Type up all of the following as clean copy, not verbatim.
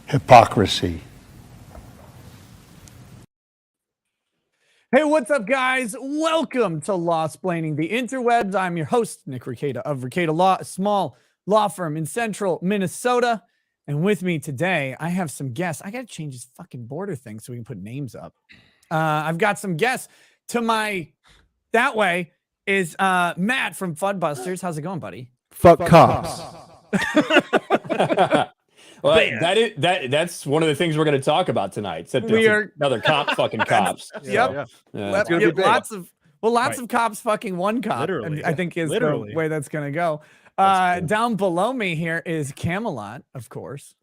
Hypocrisy. Hey, what's up, guys? Welcome to Law-Splaining the Interwebs. I'm your host, Nick Rekieta of Rekieta Law, a small law firm in central Minnesota. And with me today, I have some guests. I got to change this fucking border thing so we can put names up. I've got some guests. To my that way is Matt from Fudbusters. How's it going, buddy? Fuck cops. Well, that's one of the things we're going to talk about tonight. Except another cop fucking cops. Yep. Lots of cops fucking one cop. Literally. I think is the way that's going to go. Down below me here is Camelot, of course.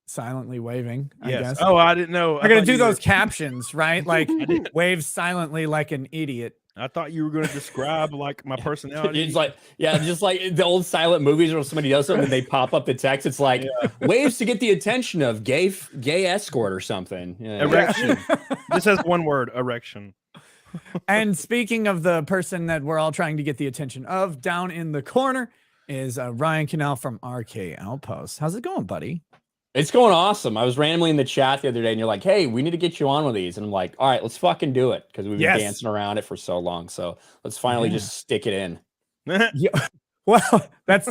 Silently waving, I guess. Oh, I didn't know. I'm going to do those captions, right? Like wave silently like an idiot. I thought you were going to describe like my personality. It's like, just like the old silent movies where somebody does something and they pop up the text. It's like waves to get the attention of gay escort or something. Yeah. Erection. This has one word, erection. And speaking of the person that we're all trying to get the attention of, down in the corner is Ryan Kinel from RK Outpost. How's it going, buddy? It's going awesome. I was randomly in the chat the other day and you're like, hey, we need to get you on one of these. And I'm like, all right, let's fucking do it. Because we've been dancing around it for so long. So let's finally just stick it in. Yeah. Well, that's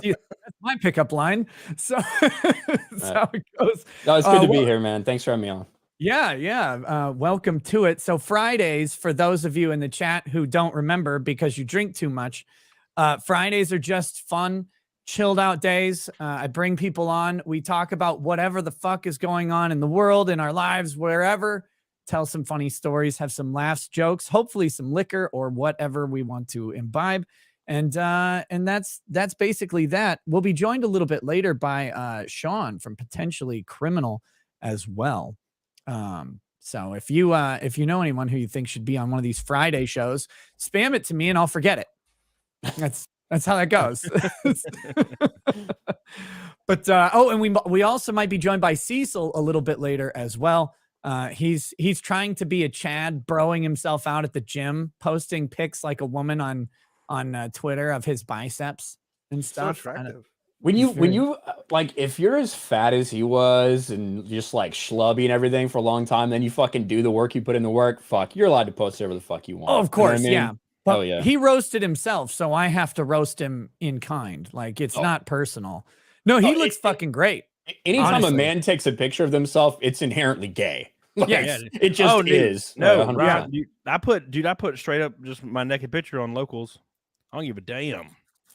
my pickup line. So that's how it goes. No, it's good to be here, man. Thanks for having me on. Yeah. Welcome to it. So Fridays, for those of you in the chat who don't remember because you drink too much, Fridays are just fun, chilled out days. I bring people on. We talk about whatever the fuck is going on in the world, in our lives, wherever. Tell some funny stories, have some laughs, jokes, hopefully some liquor or whatever we want to imbibe. And that's basically that. We'll be joined a little bit later by Sean from Potentially Criminal as well. So if you know anyone who you think should be on one of these Friday shows, spam it to me and I'll forget it. That's how that goes. But and we also might be joined by Cecil a little bit later as well. He's trying to be a Chad, broing himself out at the gym, posting pics like a woman on Twitter of his biceps and stuff. So attractive. When you like, if you're as fat as he was and just like schlubby and everything for a long time, then you fucking do the work, you put in the work, fuck, you're allowed to post whatever the fuck you want. Oh, of course, you know what I mean? But he roasted himself, so I have to roast him in kind. Like, it's not personal. No, he looks fucking great. Anytime a man takes a picture of themselves, it's inherently gay. Like, it just is. No, right. I put straight up just my naked picture on locals. I don't give a damn.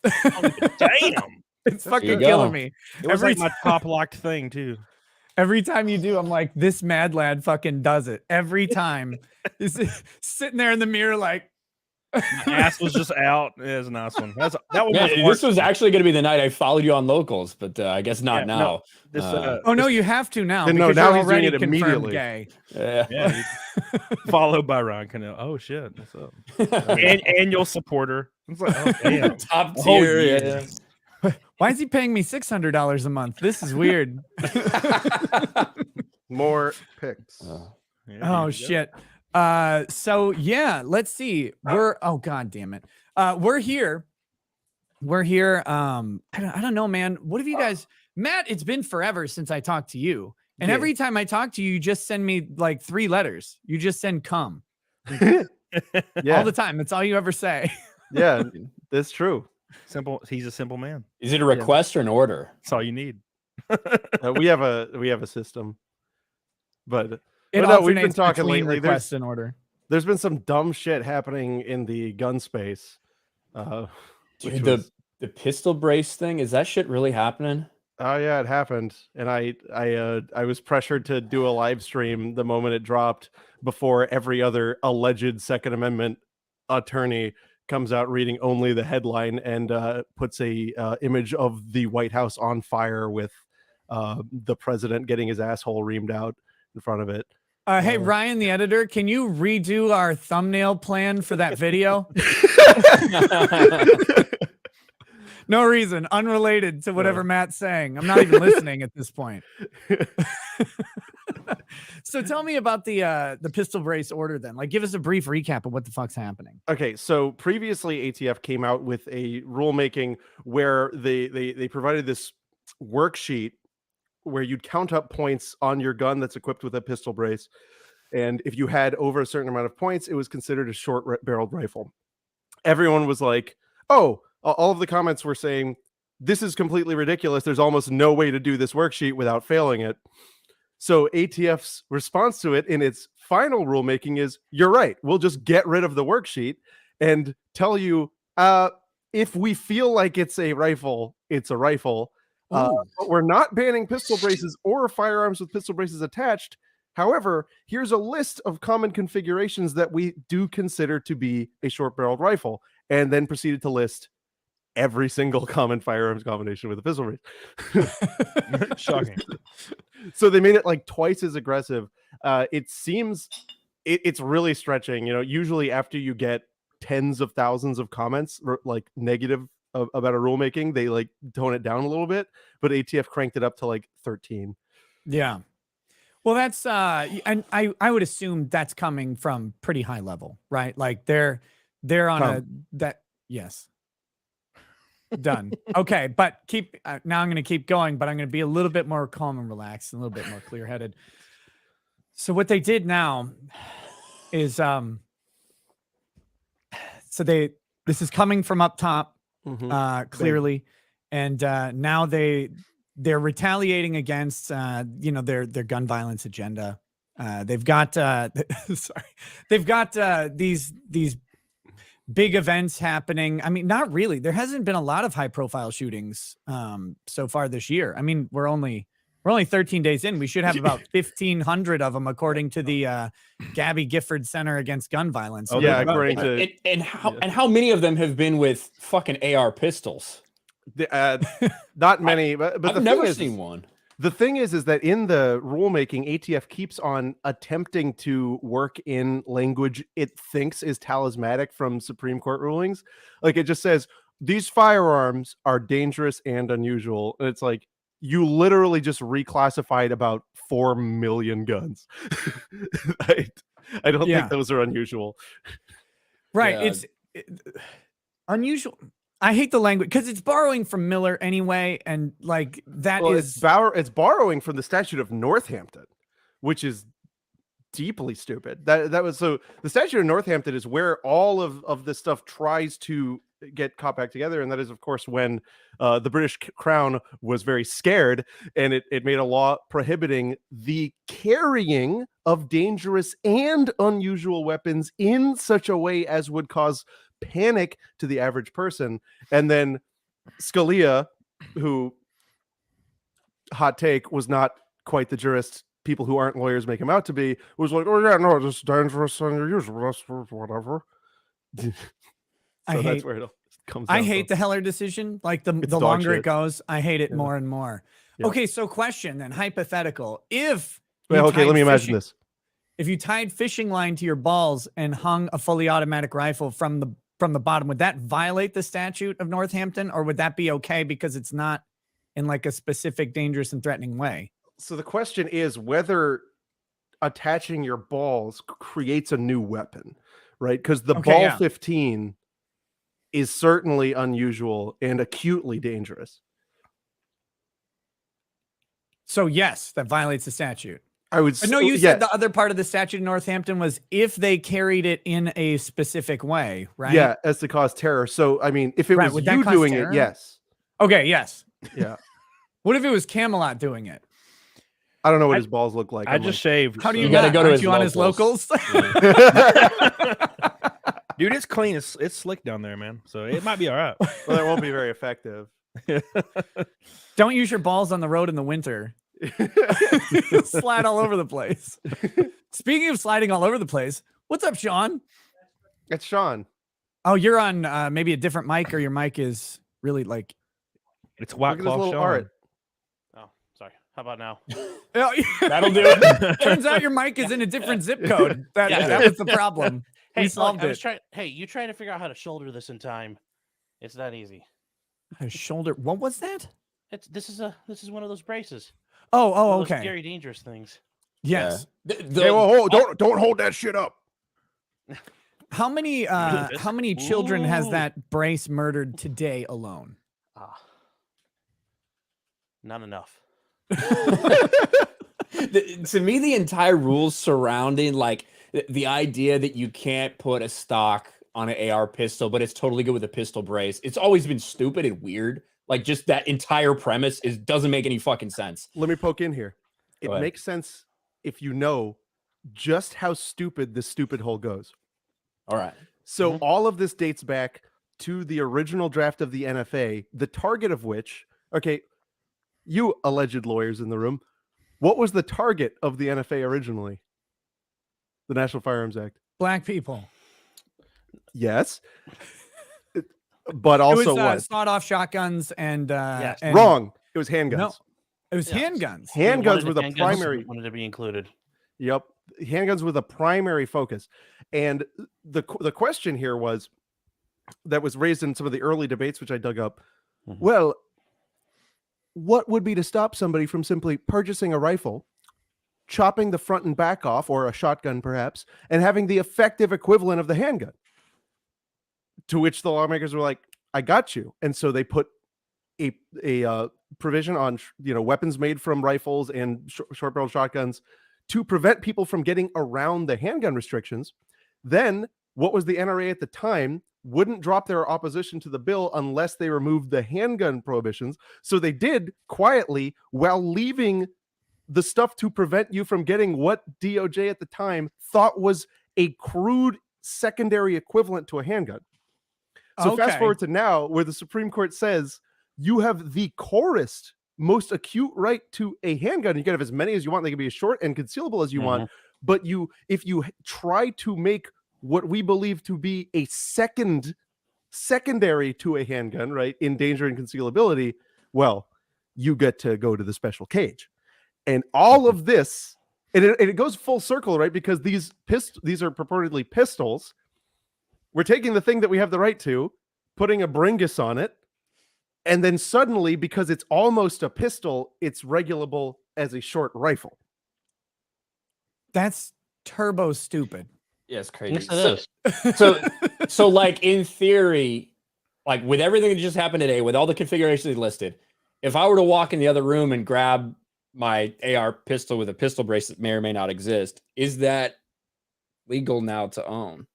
I don't give a damn. It's fucking killing me. It was like my top locked thing too. Every time you do, I'm like, this mad lad fucking does it. Every time. He's sitting there in the mirror like, my ass was just out. It was a nice one. This was actually going to be the night I followed you on locals, but I guess not now. No, you have to now. No, now he's doing already it immediately. Gay. Yeah. Followed by Ryan Kinel. Oh shit, what's up? Annual supporter. It's like, oh damn, top tier. Yeah. Why is he paying me $600 a month? This is weird. More picks. Oh shit. So yeah, let's see. God damn it. We're here. I don't know, man. What have you guys, Matt, it's been forever since I talked to you. And every time I talk to you, you just send me like 3 letters. You just send come. All the time. That's all you ever say. Yeah, that's true. Simple. He's a simple man. Is it a request or an order? That's all you need. We have a system, but we've been talking lately. Request and order. There's been some dumb shit happening in the gun space. Dude, the pistol brace thing, is that shit really happening? Oh yeah, it happened, and I was pressured to do a live stream the moment it dropped before every other alleged Second Amendment attorney comes out reading only the headline and puts a image of the White House on fire with the president getting his asshole reamed out in front of it. Hey, Ryan, the editor, can you redo our thumbnail plan for that video? No reason, unrelated to whatever Matt's saying. I'm not even listening at this point. So tell me about the pistol brace order then. Like, give us a brief recap of what the fuck's happening. Okay, so previously ATF came out with a rulemaking where they provided this worksheet where you'd count up points on your gun that's equipped with a pistol brace, and if you had over a certain amount of points, it was considered a short-barreled rifle. Everyone was like, "Oh!" All of the comments were saying, "This is completely ridiculous. There's almost no way to do this worksheet without failing it." So ATF's response to it in its final rulemaking is, "You're right. We'll just get rid of the worksheet and tell you if we feel like it's a rifle, it's a rifle. But we're not banning pistol braces or firearms with pistol braces attached. However, here's a list of common configurations that we do consider to be a short-barreled rifle," and then proceeded to list every single common firearms combination with a pistol brace. Shocking. So they made it like twice as aggressive. It seems it's really stretching. Usually after you get tens of thousands of comments like negative about a rulemaking, they like tone it down a little bit, but ATF cranked it up to like 13. Yeah. Well, that's and I would assume that's coming from pretty high level, right? Like they're on yes. Done. Okay, but now I'm going to keep going, but I'm going to be a little bit more calm and relaxed, and a little bit more clear-headed. So what they did now is this is coming from up top, clearly, and now they're retaliating against their gun violence agenda. They've got they've got these big events happening. I mean, not really. There hasn't been a lot of high profile shootings so far this year. I mean, we're only 13 days in. We should have about 1,500 of them, according to the Gabby Gifford Center Against Gun Violence. Oh, yeah, according to and how many of them have been with fucking AR pistols? Not many, but I've never seen one. The thing is that in the rulemaking, ATF keeps on attempting to work in language it thinks is talismanic from Supreme Court rulings. Like it just says, these firearms are dangerous and unusual. And it's like, you literally just reclassified about 4 million guns. I don't think those are unusual. Right. Yeah. It's unusual. I hate the language because it's borrowing from Miller anyway, and like that is it's borrowing from the statute of Northampton, which is deeply stupid. That was so the statute of Northampton is where all of this stuff tries to get caught back together, and that is of course when the British Crown was very scared, and it made a law prohibiting the carrying of dangerous and unusual weapons in such a way as would cause panic to the average person. And then Scalia, who, hot take, was not quite the jurist people who aren't lawyers make him out to be, was like, "Oh yeah, no, this is dangerous and unusual, that's whatever." So that's where it comes down. I hate the Heller decision. Like the longer it goes, I hate it more and more. Yeah. Okay, so question then, hypothetical. Let me imagine this. If you tied fishing line to your balls and hung a fully automatic rifle from the bottom, would that violate the statute of Northampton, or would that be okay because it's not in like a specific dangerous and threatening way? So the question is whether attaching your balls creates a new weapon, right? Because the ball 15 is certainly unusual and acutely dangerous. So yes, that violates the statute. I would. No, you said the other part of the statute in Northampton was if they carried it in a specific way, right? Yeah, as to cause terror. So, I mean, if it was you doing it, yes. Okay, yes. Yeah. What if it was Camelot doing it? I don't know what his balls look like. I just shaved. How do you got to go to his locals? On his locals? Dude, it's clean. It's slick down there, man. So it might be all right. Well, it won't be very effective. Don't use your balls on the road in the winter. Slide all over the place. Speaking of sliding all over the place, what's up, Sean? It's Sean. Oh, you're on maybe a different mic, or your mic is really like it's white cloth Sean. Art. Oh, sorry. How about now? That'll do it. Turns out your mic is in a different zip code. That was the problem. Hey, we solved it. You trying to figure out how to shoulder this in time. It's that easy. Shoulder. What was that? This is one of those braces. Oh, okay. Scary, dangerous things. Yes. Hey, well, don't hold that shit up. How many children has that brace murdered today alone? Not enough. To me, the entire rules surrounding like the idea that you can't put a stock on an AR pistol, but it's totally good with a pistol brace. It's always been stupid and weird. Like just that entire premise doesn't make any fucking sense. Let me poke in here. It makes sense if you know just how stupid this stupid hole goes. All right. So all of this dates back to the original draft of the NFA, the target of which, okay, you alleged lawyers in the room, what was the target of the NFA originally? The National Firearms Act. Black people. Yes. But also it was, what? sawed-off shotguns and, and wrong. It was handguns. No, it was handguns. Handguns were the primary. Wanted to be included. Yep, handguns were the primary focus, and the question here was that was raised in some of the early debates, which I dug up. Well, what would be to stop somebody from simply purchasing a rifle, chopping the front and back off, or a shotgun perhaps, and having the effective equivalent of the handgun? To which the lawmakers were like, I got you. And so they put a provision on weapons made from rifles and short-barreled shotguns to prevent people from getting around the handgun restrictions. Then what was the NRA at the time wouldn't drop their opposition to the bill unless they removed the handgun prohibitions. So they did quietly, while leaving the stuff to prevent you from getting what DOJ at the time thought was a crude secondary equivalent to a handgun. So fast forward to now, where the Supreme Court says you have the corest, most acute right to a handgun. You can have as many as you want. They can be as short and concealable as you want. But if you try to make what we believe to be a secondary to a handgun, right, in danger and concealability, well, you get to go to the special cage. And all of this, and it goes full circle, right? Because these are purportedly pistols. We're taking the thing that we have the right to, putting a Bringus on it, and then suddenly, because it's almost a pistol, it's regulable as a short rifle. That's turbo stupid. Yeah, it's crazy. Yes, it is. So like in theory, like with everything that just happened today, with all the configurations listed, if I were to walk in the other room and grab my AR pistol with a pistol brace that may or may not exist, is that legal now to own?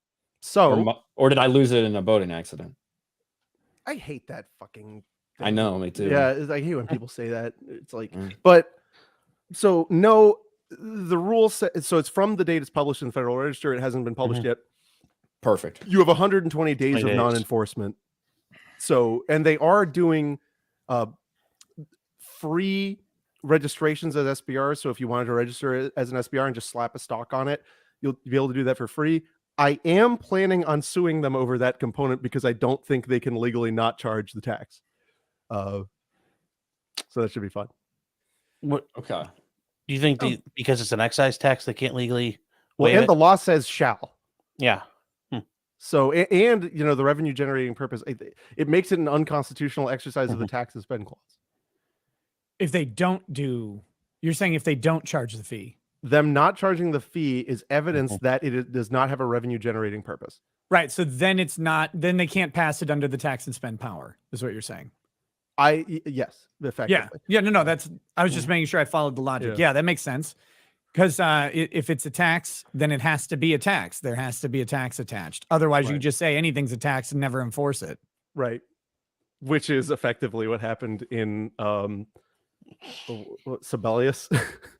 So, or did I lose it in a boating accident? I hate that fucking thing. I know, me too. Yeah, I hate when people say that. It's like, but so no, the rule says, so it's from the date it's published in the Federal Register. It hasn't been published yet. Perfect. You have 120 days of non-enforcement. So, and they are doing free registrations as SBRs. So if you wanted to register as an SBR and just slap a stock on it, you'll be able to do that for free. I am planning on suing them over that component because I don't think they can legally not charge the tax. So that should be fun. What? Okay. Do you think because it's an excise tax, they can't legally? And the law says shall. Yeah. So, and the revenue generating purpose, it makes it an unconstitutional exercise of the tax and spend clause. If they don't you're saying if they don't charge the fee? Them not charging the fee is evidence that it does not have a revenue generating purpose. Right. So then then they can't pass it under the tax and spend power is what you're saying. Yes, effectively. Yeah. No, I was just making sure I followed the logic. Yeah, that makes sense. Because if it's a tax, then it has to be a tax. There has to be a tax attached. Otherwise, you just say anything's a tax and never enforce it. Right. Which is effectively what happened in Sibelius.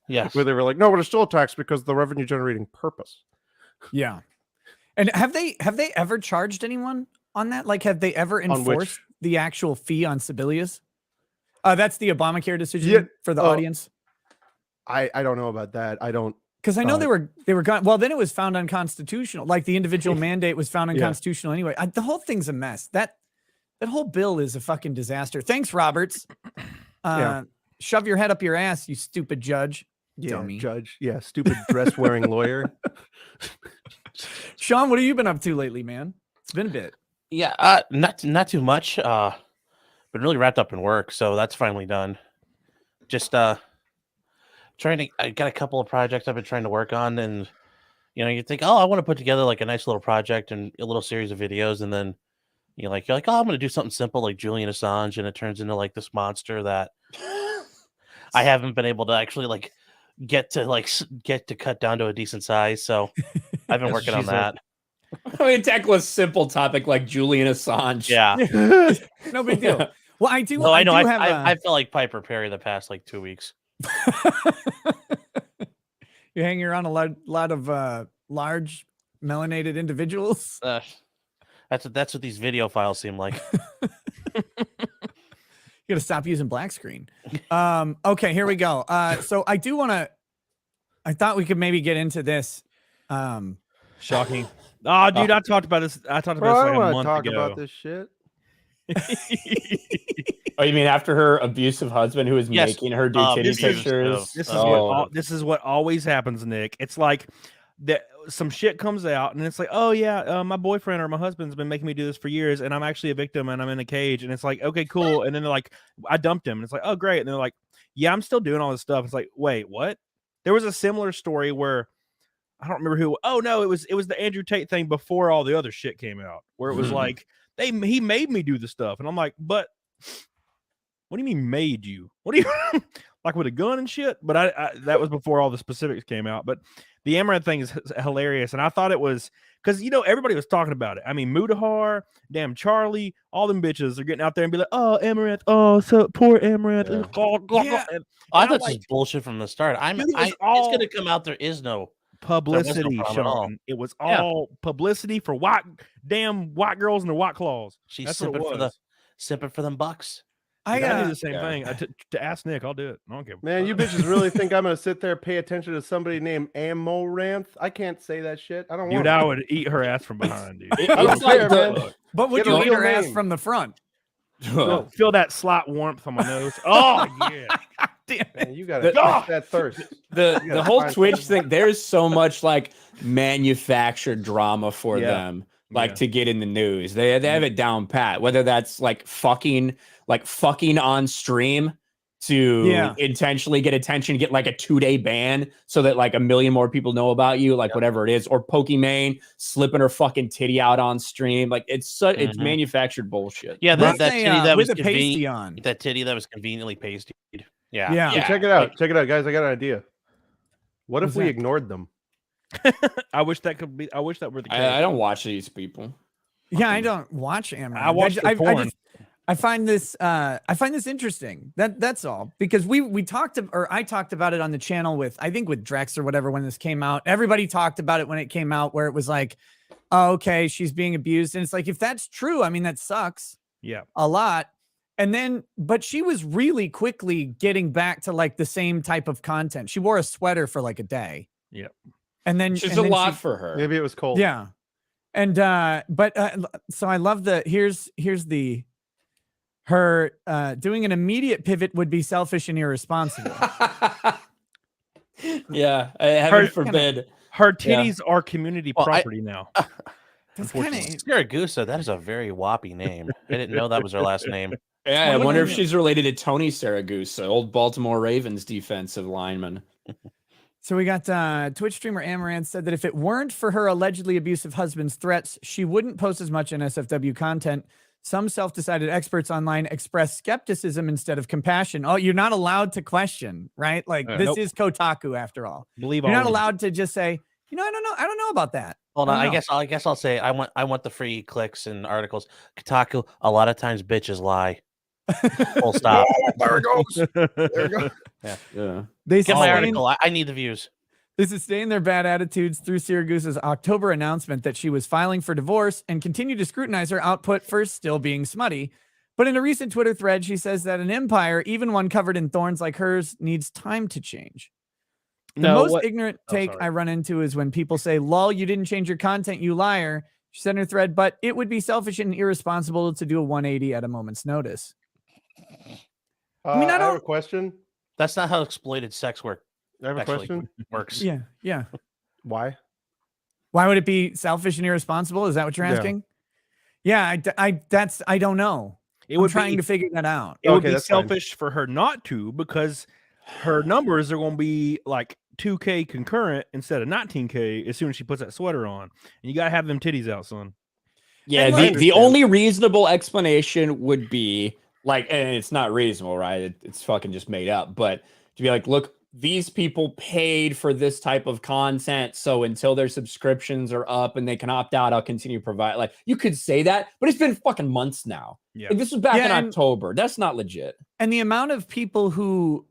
Yes. Where they were like, no, but it's still a tax because of the revenue generating purpose. Yeah. And have they ever charged anyone on that? Like, have they ever enforced the actual fee on Sibelius? That's the Obamacare decision for the audience. I don't know about that. I don't, because I know they were gone. Well, then it was found unconstitutional. Like the individual mandate was found unconstitutional anyway. The whole thing's a mess. That whole bill is a fucking disaster. Thanks, Roberts. Shove your head up your ass, you stupid judge. Dummy. Judge. Yeah, stupid dress wearing lawyer. Sean, what have you been up to lately, man? It's been a bit. Yeah, not too much. Been really wrapped up in work, so that's finally done. Just I got a couple of projects I've been trying to work on, and you think, oh, I want to put together like a nice little project and a little series of videos, and then you're like, oh, I'm going to do something simple like Julian Assange, and it turns into like this monster that I haven't been able to actually like get to cut down to a decent size. So I've been That's working what on she said. that. I mean, tackle a simple topic like Julian Assange. Yeah. No big deal. Well, I do. No, I know. do have I felt like Piper Perry the past like 2 weeks. You're hanging around a lot of large melanated individuals. That's what these video files seem like. You got to stop using black screen. Okay, here we go. So I do want to. I thought we could maybe get into this. Shocking. Oh, dude, I talked about this. I talked Bro, about I this don't like a want to month talk ago. about this shit. Oh, you mean after her abusive husband who was Yes. making her do titty This is- pictures? This is Oh. this is what always happens, Nick. It's like that some shit comes out and it's like, oh yeah, my boyfriend or my husband's been making me do this for years, and I'm actually a victim and I'm in a cage, and it's like, okay, cool. And then they're like, I dumped him, and it's like, oh great. And they're like, yeah, I'm still doing all this stuff. It's like, wait, what? There was a similar story where I don't remember who. Oh no, it was the Andrew Tate thing before all the other shit came out, where it was like he made me do the stuff, and I'm like, but what do you mean made you? What do you like with a gun and shit? But I that was before all the specifics came out. But the Amaranth thing is hilarious, and I thought it was because everybody was talking about it. I mean, Mudahar, damn Charlie, all them bitches are getting out there and be like, oh Amaranth, oh so poor Amaranth. Yeah. Yeah. And I I'm thought like, this was bullshit from the start. Dude, it was It's all- going to come out. There is no. publicity, problem at all. Sean. It was Yeah. all publicity for damn white girls and their white claws. She's That's what it simping for them bucks. I I do the same yeah. thing. To ask Nick, I'll do it. I don't care. Man, you bitches really think I'm gonna sit there pay attention to somebody named Amaranth? I can't say that shit. I don't Dude, want. I would eat her ass from behind, dude. It- I don't it's like care, the- man. but would Get a you eat real her ass name. from the front? Feel that slight warmth on my nose. Oh yeah. Damn. Man, you gotta The- quench that thirst. the gotta whole find Twitch something. thing, there's so much like manufactured drama for Yeah. them, like Yeah. to get in the news. They have it down pat. Whether that's like fucking on stream to Yeah. intentionally get attention, get like a 2-day ban so that like 1 million more people know about you, like whatever it is, or Pokimane slipping her fucking titty out on stream. Like it's it's Mhm. manufactured bullshit. Yeah, With that a, titty that was with a pasty convenient. on. That titty that was conveniently pasted. Yeah. Yeah. Hey, check it out. Check it out, guys. I got an idea. What if What's we that? ignored them? I wish that were the case. I don't watch these people. Yeah, I don't watch Amaranth. I watch the porn. I find this interesting. That's all, because we talked or I talked about it on the channel with Drex or whatever when this came out. Everybody talked about it when it came out, where it was like, oh, okay, she's being abused, and it's like, if that's true, I mean, that sucks Yeah. a lot. And then, but she was really quickly getting back to like the same type of content. She wore a sweater for like a day. Yep. And then Which is and a then lot she- for her. Maybe it was cold. Yeah. And so I love here's her doing an immediate pivot would be selfish and irresponsible. Yeah, heaven Her- forbid. Her titties are community Well, property now. That's kind of Saragusa, that is a very whoppy name. I didn't know that was her last name. Yeah, I What wonder do if you- she's related to Tony Saragusa, old Baltimore Ravens defensive lineman. So we got Twitch streamer Amaranth said that if it weren't for her allegedly abusive husband's threats, she wouldn't post as much NSFW content. Some self-decided experts online express skepticism instead of compassion. Oh, you're not allowed to question, right? Like this Nope. is Kotaku after all. Believe You're all not women. allowed to just say, I don't know about that. Hold I on, don't know. I guess I'll say I want the free clicks and articles. Kotaku, a lot of times bitches lie. Full stop. There it goes. There it goes. Yeah. They Get my sustain- article. I need the views. They sustained their bad attitudes through Siragusa's October announcement that she was filing for divorce and continue to scrutinize her output for still being smutty. But in a recent Twitter thread, she says that an empire, even one covered in thorns like hers, needs time to change. The most ignorant take sorry. I run into is when people say, lol, you didn't change your content, you liar. She said in her thread, but it would be selfish and irresponsible to do a 180 at a moment's notice. I mean, I have don't- a question. That's not how exploited sex work I have a actually question. works. Yeah. Why? Why would it be selfish and irresponsible? Is that what you're Yeah. asking? Yeah, I don't know. It I'm would trying be to figure that out. it would Okay, be that's fine. selfish for her not to, because her numbers are going to be like 2K concurrent instead of 19K as soon as she puts that sweater on. And you got to have them titties out, son. Yeah, And the, like- the only reasonable explanation would be like, and it's not reasonable, right? It's fucking just made up. But to be like, look, these people paid for this type of content, so until their subscriptions are up and they can opt out, I'll continue to provide. Like, you could say that, but it's been fucking months now. Yeah. Like, this was back Yeah, in and- October. That's not legit. And the amount of people who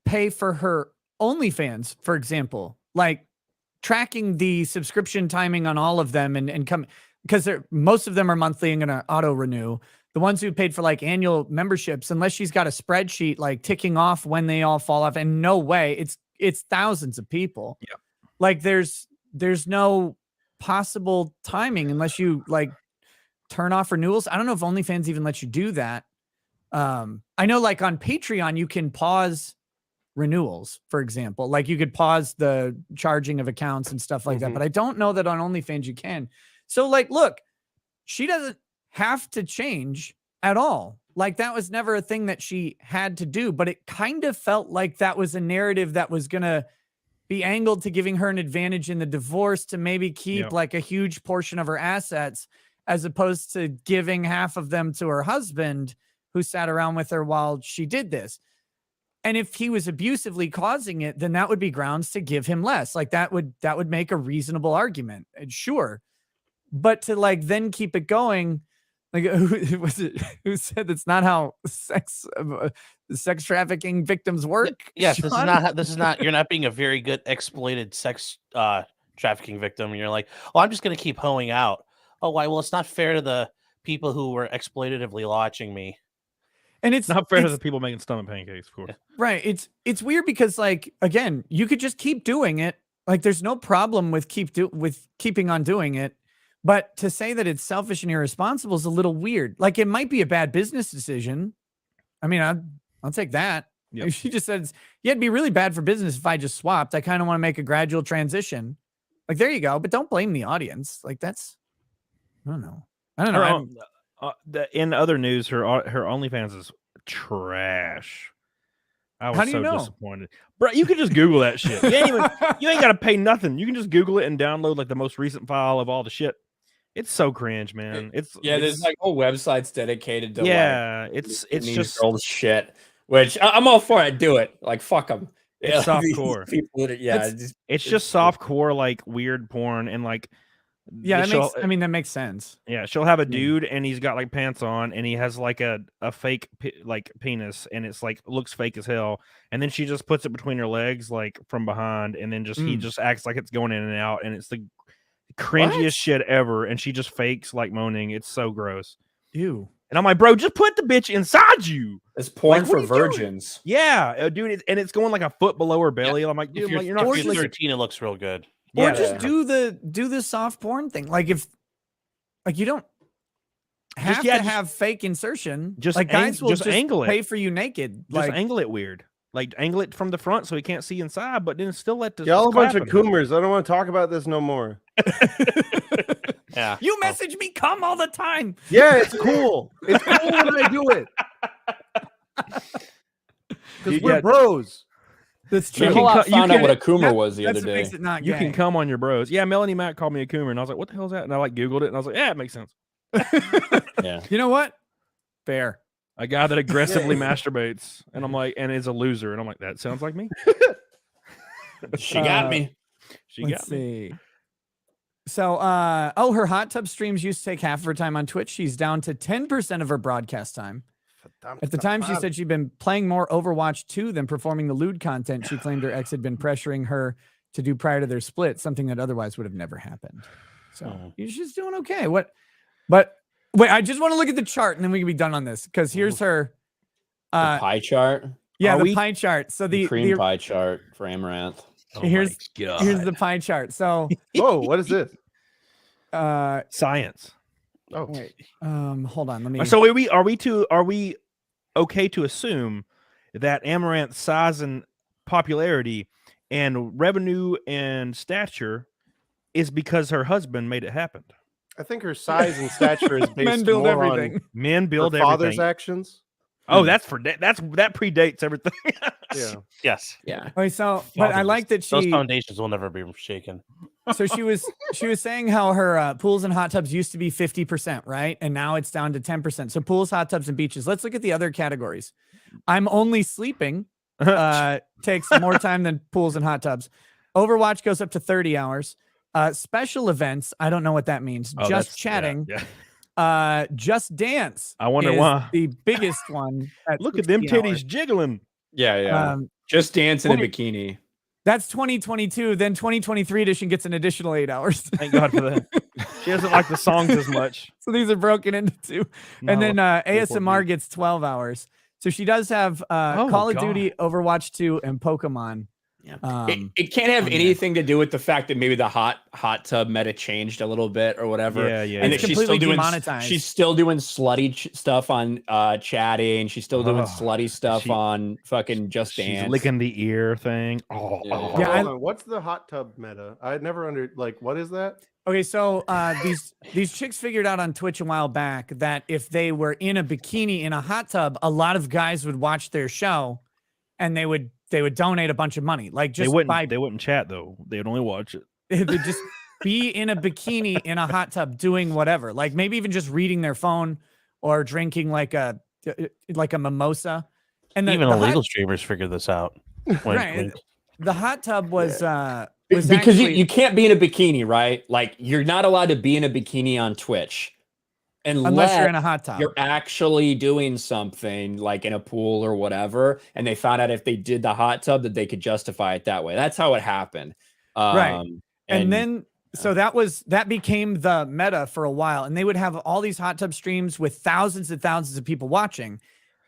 pay for her OnlyFans, for example, like tracking the subscription timing on all of them and come because most of them are monthly and going to auto renew. The ones who paid for like annual memberships, unless she's got a spreadsheet like ticking off when they all fall off, and no way, it's thousands of people. Yeah. Like there's no possible timing unless you like turn off renewals. I don't know if OnlyFans even lets you do that. I know like on Patreon, you can pause renewals, for example, like you could pause the charging of accounts and stuff like that. But I don't know that on OnlyFans you can. So like, look, she doesn't have to change at all. Like that was never a thing that she had to do, but it kind of felt like that was a narrative that was going to be angled to giving her an advantage in the divorce to maybe keep like a huge portion of her assets, as opposed to giving half of them to her husband who sat around with her while she did this. And if he was abusively causing it, then that would be grounds to give him less. Like that would make a reasonable argument. And sure. But to like then keep it going, like who was it who said that's not how sex trafficking victims work? Yes, Sean? this is not you're not being a very good exploited sex trafficking victim. You're like, oh, I'm just gonna keep hoeing out. Oh, why? Well, it's not fair to the people who were exploitatively watching me. And it's Not fair to the people making stomach pancakes, of course. Right. It's weird because like again, you could just keep doing it. Like there's no problem with keeping on doing it. But to say that it's selfish and irresponsible is a little weird. Like it might be a bad business decision. I mean, I'll take that. Yep. She just said, yeah, it'd be really bad for business if I just swapped. I kind of want to make a gradual transition. Like, there you go. But don't blame the audience. Like that's, I don't know. In other news, her OnlyFans is trash. I was How do you so know? disappointed, bro. You can just Google that shit. You ain't got to pay nothing. You can just Google it and download like the most recent file of all the shit. It's so cringe, man. There's like whole websites dedicated to it's these just girls shit. Which I'm all for it. Do it. Like fuck them. It's softcore. It's just softcore, like weird porn, and like that makes sense. Yeah, she'll have a dude and he's got like pants on and he has like a fake like penis and it's like looks fake as hell, and then she just puts it between her legs like from behind, and then he just acts like it's going in and out, and it's the cringiest shit ever, and she just fakes like moaning. It's so gross. Ew. And I'm like, bro, just put the bitch inside you. It's porn Like, for virgins. Yeah, dude, and it's going like a foot below her belly. I'm like, dude, If you're not 13, it looks real good. Or just do the soft porn thing. Like if like you don't have to have fake insertion. Just like guys will just angle it. pay for you naked. Just Like angle it weird. Like angle it from the front so he can't see inside, but then still let the Y'all a bunch of clapping. coomers. I don't want to talk about this no more. Yeah. you message me come all the time. Yeah, it's cool. It's cool when I do it. Because we're bros. That's You true. found out what a coomer was the That's other what day. makes it not You gay. can come on your bros. Yeah, Melanie Mac called me a coomer, and I was like, "What the hell is that?" And I like Googled it, and I was like, "Yeah, it makes sense." Yeah. You know what? Fair. A guy that aggressively masturbates, and I'm like, and is a loser, and I'm like, that sounds like me. She got me. She Let's got me. see. So, her hot tub streams used to take half of her time on Twitch. She's down to 10% of her broadcast time. At the time, she said she'd been playing more Overwatch 2 than performing the lewd content she claimed her ex had been pressuring her to do prior to their split, something that otherwise would have never happened. So she's doing okay. But wait, I just want to look at the chart and then we can be done on this, because here's her The pie chart. Yeah, the pie chart. So the cream pie chart for Amaranth. Here's the pie chart. So whoa, what is this? Science. Oh, wait. Hold on. Let me. So are we okay to assume that Amaranth's size and popularity and revenue and stature is because her husband made it happen? I think her size and stature is based Men build more everything. on Men build her father's everything. actions. Oh, that's that predates everything. Yeah. Yes. Yeah. Okay, so but I like that Those she foundations will never be shaken. so she was saying how her pools and hot tubs used to be 50%, right? And now it's down to 10%. So pools, hot tubs, and beaches. Let's look at the other categories. I'm only sleeping takes more time than pools and hot tubs. Overwatch goes up to 30 hours. Special events, I don't know what that means. Oh, Just that's- chatting. Yeah. Just Dance. I wonder is why. the biggest one. Look at them 60 titties hours. jiggling. Yeah. Um, Just dance in a 20 bikini. That's 2022. Then 2023 edition gets an additional 8 hours. Thank God for that. She doesn't like the songs as much. So these are broken into two. And then ASMR gets 12 hours. So she does have Call of God. Duty, Overwatch 2, and Pokemon. It can't have on there. anything to do with the fact that maybe the hot tub meta changed a little bit or whatever. Yeah. And It's that she's still completely doing demonetized. she's still doing slutty stuff on chatting. She's still doing slutty stuff on fucking Just She's Dance. licking the ear thing. Oh, Yeah. oh. Yeah, Hold on, what's the hot tub meta? I never what is that? Okay, so these chicks figured out on Twitch a while back that if they were in a bikini in a hot tub, a lot of guys would watch their show, and they would donate a bunch of money. Like just They wouldn't chat though. They'd only watch it. they'd just be in a bikini in a hot tub doing whatever. Like maybe even just reading their phone or drinking like a mimosa. And Even illegal streamers figured this out. Wink, Right. wink. The hot tub was Because actually, you can't be in a bikini, right? Like you're not allowed to be in a bikini on Twitch unless you're in a hot tub. you're actually doing something like in a pool or whatever, and they found out if they did the hot tub that they could justify it that way. That's how it happened. Right. And then so that became the meta for a while, and they would have all these hot tub streams with thousands and thousands of people watching.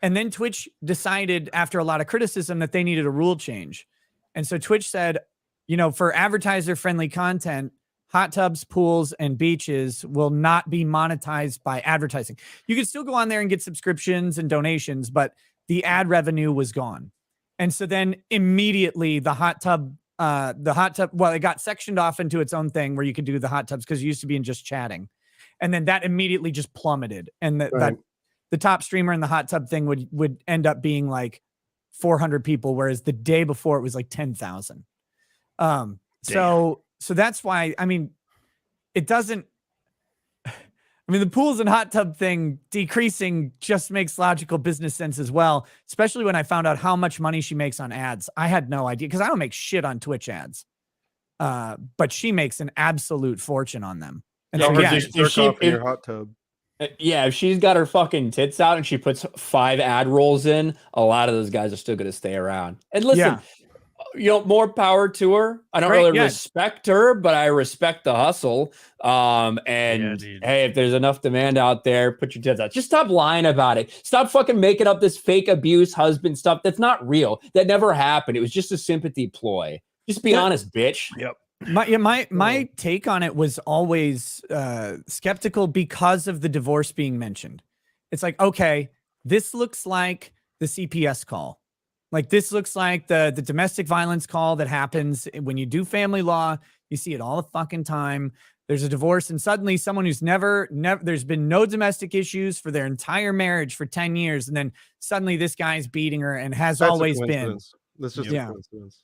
And then Twitch decided after a lot of criticism that they needed a rule change. And so Twitch said, for advertiser friendly content, hot tubs, pools, and beaches will not be monetized by advertising. You can still go on there and get subscriptions and donations, but the ad revenue was gone. And so then immediately the hot tub, well, it got sectioned off into its own thing where you could do the hot tubs because it used to be in just chatting. And then that immediately just plummeted. And that the top streamer in the hot tub thing would end up being like 400 people, whereas the day before it was like 10,000. So that's why, it doesn't, the pools and hot tub thing decreasing just makes logical business sense as well, especially when I found out how much money she makes on ads. I had no idea because I don't make shit on Twitch ads. But she makes an absolute fortune on them. And so, yeah, in your hot tub. Yeah, if she's got her fucking tits out and she puts 5 ad rolls in, a lot of those guys are still going to stay around. And listen, more power to her. I don't really respect her, but I respect the hustle. Hey, if there's enough demand out there, put your tits out. Just stop lying about it. Stop fucking making up this fake abuse husband stuff. That's not real. That never happened. It was just a sympathy ploy. Just be honest, bitch. Yep. My take on it was always skeptical because of the divorce being mentioned. It's like, okay, this looks like the CPS call. Like this looks like the domestic violence call that happens when you do family law. You see it all the fucking time. There's a divorce and suddenly someone who's never, there's been no domestic issues for their entire marriage for 10 years. And then suddenly this guy's beating her and has always been. That's just a coincidence.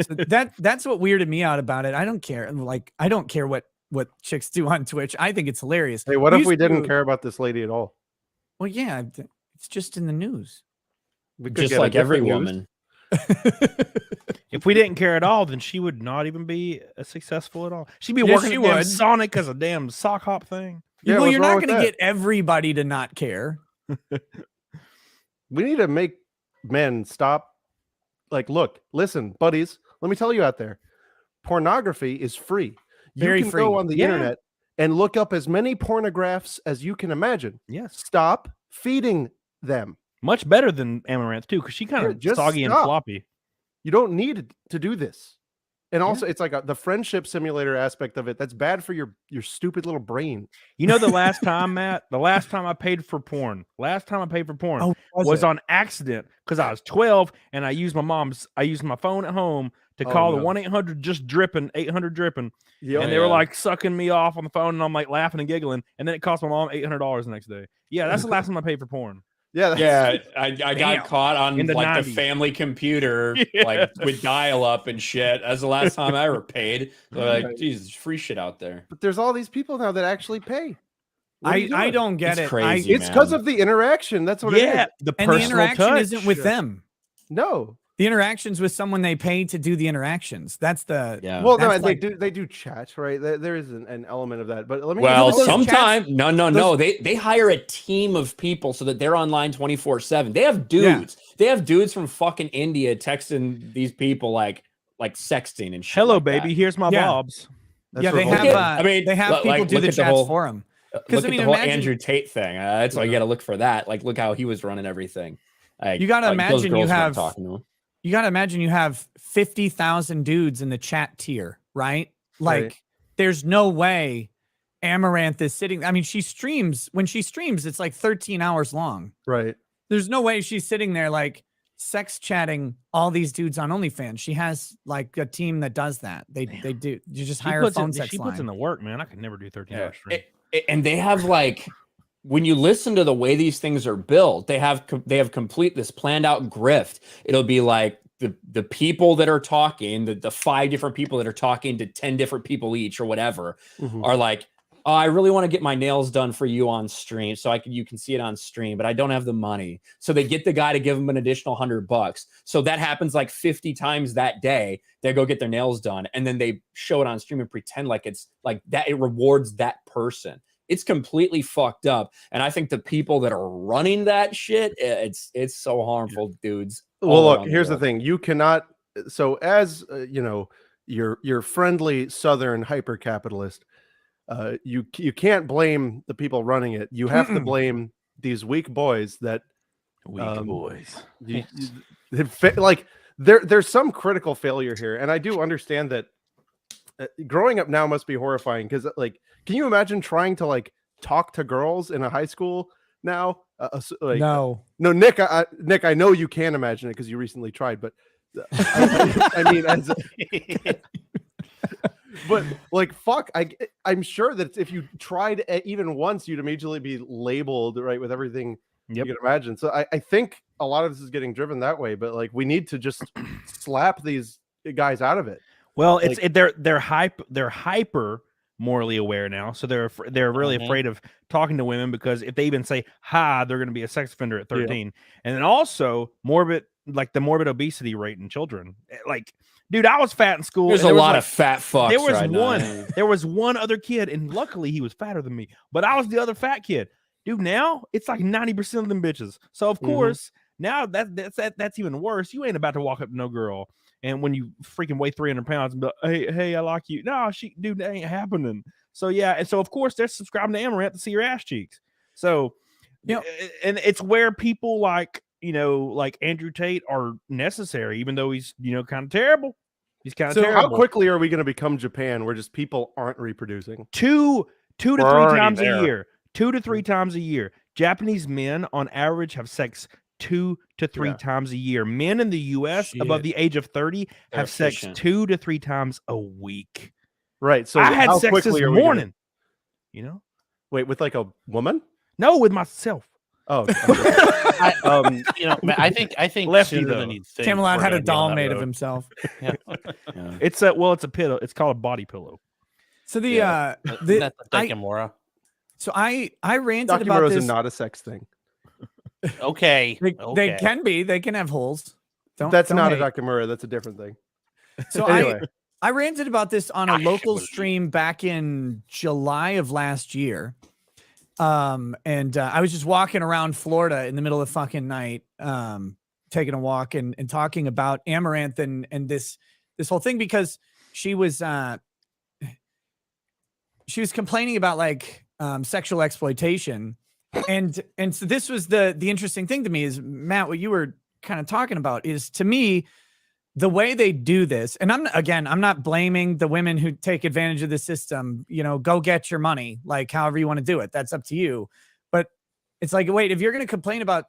So that's what weirded me out about it. I don't care. Like, I don't care what chicks do on Twitch. I think it's hilarious. Hey, what if we didn't care about this lady at all? Well, yeah, it's just in the news. We could just like every woman. If we didn't care at all, then she would not even be successful at all. She'd be working at Sonic as a damn sock hop thing. Yeah, well, you're not going to get everybody to not care. We need to make men stop. Like, look, listen, buddies, let me tell you out there, pornography is free. You can go on the internet and look up as many pornographs as you can imagine. Yes. Stop feeding them. Much better than Amaranth too, because she kind of soggy and floppy. You don't need to do this. And also, it's like the friendship simulator aspect of it. That's bad for your stupid little brain. You know, the last time I paid for porn was on accident because I was 12 and I used my phone at home to call the 1-800 just dripping, 800 dripping. Yep. And they were like sucking me off on the phone and I'm like laughing and giggling. And then it cost my mom $800 the next day. Yeah, that's the last time I paid for porn. Yeah, Yeah, I Damn. got caught on In the like 90s. the family computer, Yeah. like with dial-up and shit. That's the last time I ever paid. So like, Right. Jesus, free shit out there. But there's all these people now that actually pay. What are you I doing? don't get It's it. crazy. It's because man. of the interaction. That's what it Yeah, is. the And the personal interaction touch. isn't with them. No. The interactions with someone they pay to do the interactions. That's the Yeah. Well, no, That's and like- they do chat, right? There is an element of that. But let me Well, but those sometimes chats- no. They hire a team of people so that they're online 24/7. They have dudes. They have dudes from fucking India texting these people like sexting and shit. Hello, like baby. that. Here's my Yeah. bobs. That's yeah, they have. revolting. I mean, they have people do look the at the chats whole- for them. Look I at mean, the whole imagine- Andrew Tate thing. That's why you got to look for that. Like, look how he was running everything. Like, You gotta those imagine you girls weren't have- talking to him. You got to imagine you have 50,000 dudes in the chat tier, right? Like, Right. there's no way Amaranth is sitting. I mean, she streams. When she streams, it's like 13 hours long. Right. There's no way she's sitting there like sex chatting all these dudes on OnlyFans. She has like a team that does that. They do. You just hire a phone sex She line. puts in the work, man. I could never do 13 hours stream. And they have like, when you listen to the way these things are built, they have complete this planned out grift. It'll be like the people that are talking, the 5 different people that are talking to 10 different people each or whatever, Mhm. are like, oh, I really want to get my nails done for you on stream so you can see it on stream, but I don't have the money. So they get the guy to give them an additional $100. So that happens like 50 times that day. They go get their nails done and then they show it on stream and pretend like it's like that. It rewards that person. It's completely fucked up. And I think the people that are running that shit, it's so harmful, dudes. Well, all look, around here's the world. thing. You cannot. So, as you know, your friendly Southern hyper capitalist, you can't blame the people running it. You have to blame these weak boys that Weak boys. like there's some critical failure here, and I do understand that. Growing up now must be horrifying because, like, can you imagine trying to like talk to girls in a high school now? No. Nick, Nick, I know you can imagine it because you recently tried, but I mean, but like, fuck, I'm sure that if you tried even once, you'd immediately be labeled, right, with everything you can imagine. So I think a lot of this is getting driven that way, but like, we need to just slap these guys out of it. Well, Like- they're hyper morally aware now, so they're really afraid of talking to women because if they even say hi, they're going to be a sex offender at 13. And then also the morbid obesity rate in children. Like, dude, I was fat in school. There's and a there was, lot like, of fat fucks. there was right now. one. There was one other kid, and luckily he was fatter than me. But I was the other fat kid, dude. Now it's like 90% of them bitches. So of course now that's even worse. You ain't about to walk up to no girl, and when you freaking weigh 300 pounds, and be like, hey, I like you. No, dude, that ain't happening. So yeah, and so of course they're subscribing to Amaranth to see your ass cheeks. So and it's where people like Andrew Tate are necessary, even though he's kind of terrible. He's kind of terrible. How quickly are we going to become Japan, where just people aren't reproducing? Two to We're three already times there. a year. 2 to 3 times a year. Japanese men on average have sex 2 to 3 times a year. Men in the US above the age of 30 They're have sex efficient. 2 to 3 times a week. Right. So I had how sex quickly this are we gonna- morning. Wait, with like a woman? No, with myself. Oh, I think Lefty, sooner though. than you'd think Camelot we're had a gonna be on doll that made of road. himself. Yeah. It's a pillow. It's called a body pillow. So Isn't that the Daikimura? I ranted about Dakimuras are this. not a sex thing. Okay. They can be. They can have holes. That's don't not hate. a Dakimura. That's a different thing. So Anyway. I ranted about this on a local stream back in July of last year. And I was just walking around Florida in the middle of fucking night, taking a walk and talking about Amaranth and this whole thing because she was complaining about like sexual exploitation. And so this was the interesting thing to me is, Matt, what you were kind of talking about is, to me, the way they do this, and I'm not blaming the women who take advantage of the system, go get your money, like however you want to do it. That's up to you. But it's like, wait, if you're going to complain about,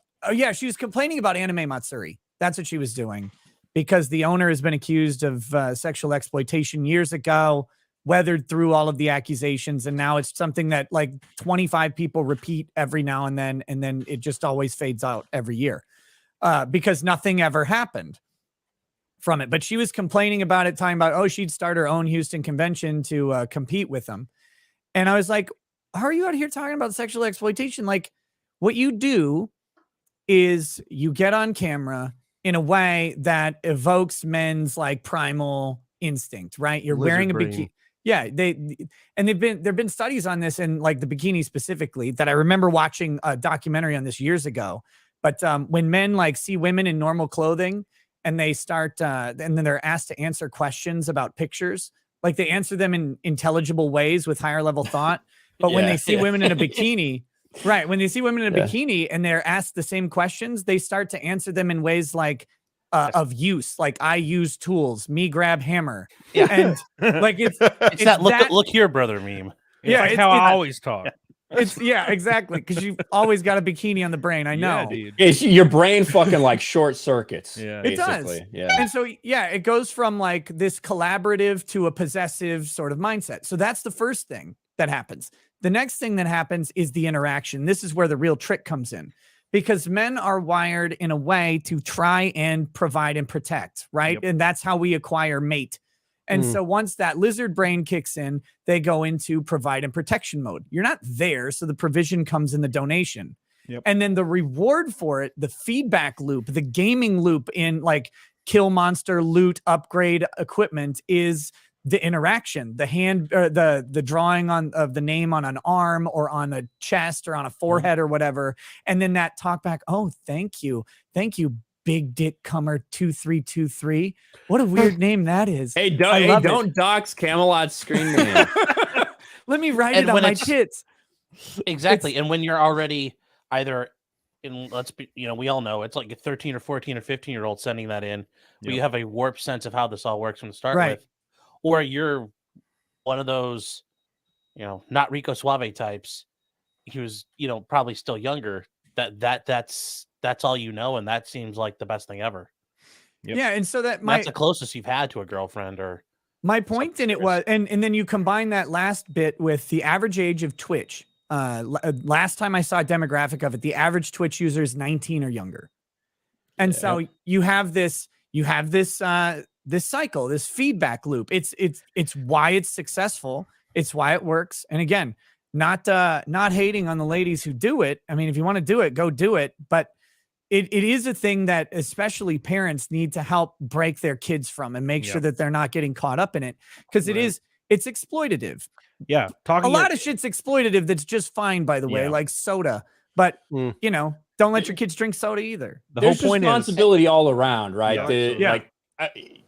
she was complaining about Anime Matsuri. That's what she was doing because the owner has been accused of sexual exploitation years ago. weathered through all of the accusations, and now it's something that like 25 people repeat every now and then it just always fades out every year because nothing ever happened from it. But she was complaining about it, talking about, oh, she'd start her own Houston convention to compete with them. And I was like, how are you out here talking about sexual exploitation? Like, what you do is you get on camera in a way that evokes men's like primal instinct, right? You're wearing a bikini. Yeah, there've been studies on this, and like the bikini specifically, that I remember watching a documentary on this years ago. But when men like see women in normal clothing and they start, and then they're asked to answer questions about pictures, like they answer them in intelligible ways with higher level thought. But when they see women in a bikini, right? When they see women in a bikini and they're asked the same questions, they start to answer them in ways like of use, like I use tools, me grab hammer, and like it's that look here, brother meme. Yeah, like how I always talk. It's exactly, because you've always got a bikini on the brain. I know, dude. Your brain fucking like short circuits. Yeah, it does. Yeah, and so it goes from like this collaborative to a possessive sort of mindset. So that's the first thing that happens. The next thing that happens is the interaction. This is where the real trick comes in, because men are wired in a way to try and provide and protect, right? And that's how we acquire mate. And so once that lizard brain kicks in, they go into provide and protection mode. You're not there, so the provision comes in the donation. And then the reward for it, the feedback loop, the gaming loop in like kill monster, loot, upgrade equipment is the interaction, the hand, the drawing of the name on an arm or on a chest or on a forehead or whatever. And then that talk back, oh, thank you, Big Dick Cummer 2323. What a weird name that is. Hey, don't dox Camelot's screen name. Let me write it on my tits. Exactly. And when you're already either in, we all know it's like a 13 or 14 or 15-year-old sending that in, where you have a warped sense of how this all works from the start with, or you're one of those, not Rico Suave types who's, probably still younger, that's all you know, and that seems like the best thing ever. Yeah, and so that's the closest you've had to a girlfriend. Or my point in it was, and then you combine that last bit with the average age of Twitch. Last time I saw a demographic of it, the average Twitch user is 19 or younger, and so you have this this cycle, this feedback loop. It's why it's successful. It's why it works. And again, not hating on the ladies who do it. I mean, if you want to do it, go do it. But it is a thing that especially parents need to help break their kids from and make sure that they're not getting caught up in it, because it's exploitative. Yeah. A lot of shit's exploitative that's just fine, by the way, like soda. But, don't let your kids drink soda either. There's whole point responsibility all around, right?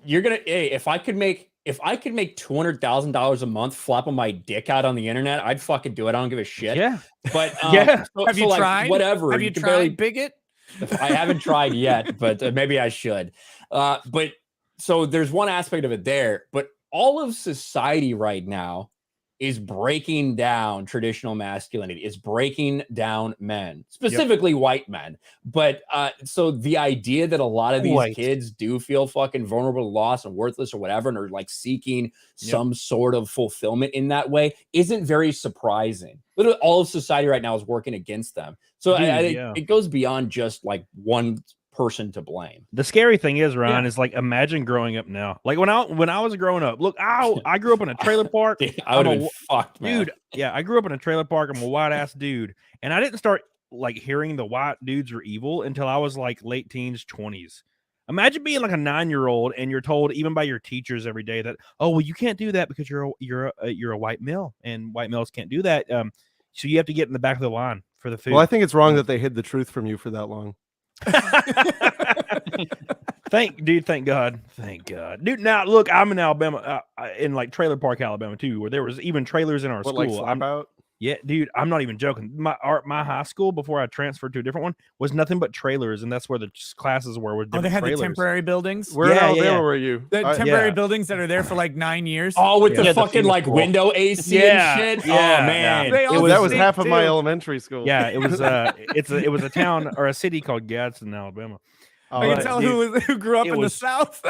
You're going to, if I could make $200,000 a month flopping my dick out on the internet, I'd fucking do it. I don't give a shit. Yeah. But have you tried? Whatever. Have you tried Bigot? I haven't tried yet, but maybe I should. But so there's one aspect of it there, but all of society right now is breaking down traditional masculinity, is breaking down men, specifically white men. But so the idea that a lot of these kids do feel fucking vulnerable, lost, and worthless or whatever, and are like seeking some sort of fulfillment in that way isn't very surprising. Literally all of society right now is working against them. So it goes beyond just like one person to blame. The scary thing is, Ryan, is like, imagine growing up now. Like when I was growing up, look, I grew up in a trailer park. I would have been fucked, man. Dude. Yeah, I grew up in a trailer park. I'm a white ass dude, and I didn't start like hearing the white dudes are evil until I was like late teens, 20s. Imagine being like a 9-year-old and you're told even by your teachers every day that, oh well, you can't do that because you're a white male and white males can't do that. So you have to get in the back of the line for the food. Well, I think it's wrong that they hid the truth from you for that long. Thank God, dude. Now look, I'm in Alabama, in like Trailer Park, Alabama too, where there was even trailers in our school. Like Slap Out? Yeah, dude, I'm not even joking. My high school before I transferred to a different one was nothing but trailers, and that's where the classes were. With they had trailers. the temporary buildings. Where in Alabama were you? The temporary buildings that are there for like 9 years. Oh, with the fucking like window AC and shit. Yeah, oh man, that was half of my elementary school. Yeah, it was. It was a town or a city called Gadsden, Alabama. Oh, I can but, tell dude, who grew up it in the was- South.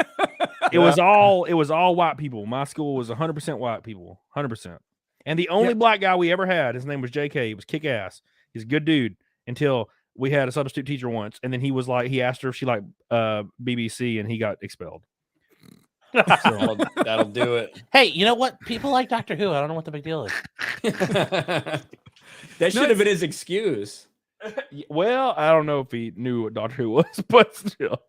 it was all white people. My school was 100% white people, 100%. And the only black guy we ever had, his name was JK. He was kick ass. He's a good dude until we had a substitute teacher once, and then he was like, he asked her if she liked BBC, and he got expelled. That'll do it. Hey, you know what? People like Doctor Who. I don't know what the big deal is. That should have been his excuse. Well, I don't know if he knew what Doctor Who was, but still.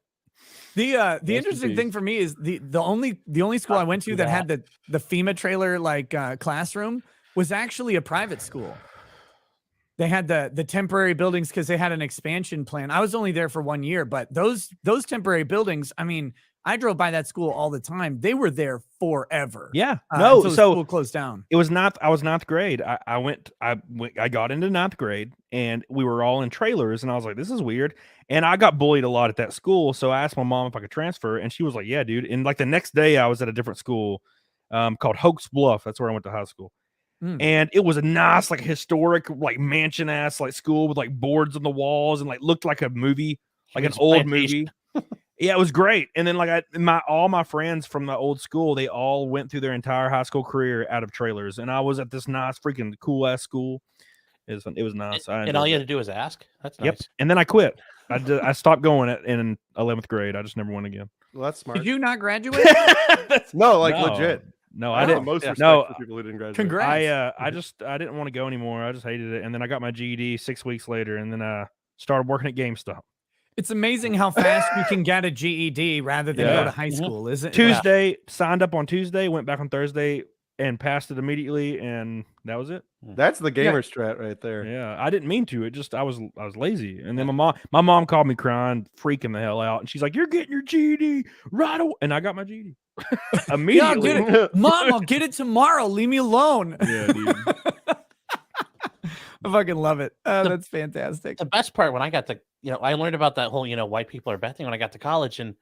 The in interesting peace. thing for me is the only school I went to that had the FEMA trailer like classroom was actually a private school. They had the temporary buildings because they had an expansion plan. I was only there for 1 year, but those temporary buildings, I mean, I drove by that school all the time. They were there forever. Yeah. Until the So school closed down. it was not. I was ninth grade. I got into ninth grade, and we were all in trailers, and I was like, "This is weird." And I got bullied a lot at that school, so I asked my mom if I could transfer, and she was like, "Yeah, dude." And like the next day, I was at a different school, called Hoax Bluff. That's where I went to high school, and it was a nice, like historic, like mansion ass, like school with like boards on the walls and like looked like a movie, like an old movie. Yeah, it was great. And then like all my friends from the old school, they all went through their entire high school career out of trailers, and I was at this nice freaking cool ass school. It was nice. And all you had to do was ask. That's nice. Yep. And then I quit. I stopped going in 11th grade. I just never went again. Well, that's smart. Did you not graduate? No, like No. legit. No, I I have didn't. most respect No, for people who didn't graduate. Congrats. I didn't want to go anymore. I just hated it. And then I got my GED 6 weeks later, and then I started working at GameStop. It's amazing how fast you can get a GED rather than go to high school, isn't it? Tuesday, signed up on Tuesday, went back on Thursday, and passed it immediately, and that was it. That's the gamer strat right there. Yeah, I didn't mean to. It just I was lazy, and then my mom called me crying, freaking the hell out, and she's like, "You're getting your GED right away," and I got my GED immediately. Yeah, get it. Mom, I'll get it tomorrow. Leave me alone. Yeah, dude. I fucking love it. That's fantastic. The best part when I got to, I learned about that whole, white people are bad thing when I got to college, and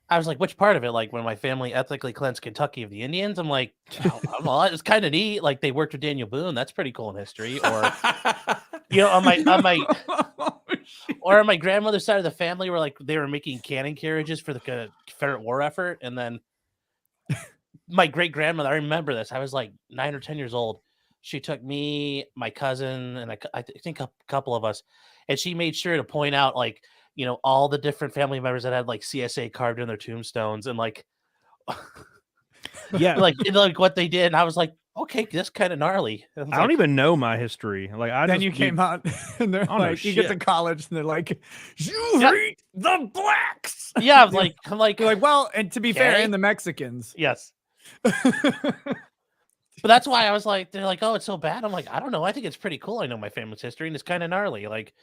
I was like, which part of it? Like when my family ethnically cleansed Kentucky of the Indians, I'm like, well, it's kind of neat. Like they worked with Daniel Boone. That's pretty cool in history. Or, on my grandmother's side of the family, where like they were making cannon carriages for the Confederate war effort. And then my great grandmother, I remember this. I was like 9 or 10 years old. She took me, my cousin, and I think a couple of us, and she made sure to point out like, all the different family members that had like CSA carved in their tombstones and like, Yeah, like what they did. And I was like, okay, that's kind of gnarly. I don't even know my history. Like Then you came out and they're I don't know like, you get to shit. college and they're like, you hate the blacks. Yeah, I'm like, You're like, well, and to be fair, Okay. and the Mexicans. yes. But that's why I was like, they're like, oh, it's so bad. I'm like, I don't know. I think it's pretty cool. I know my family's history, and it's kind of gnarly. Like,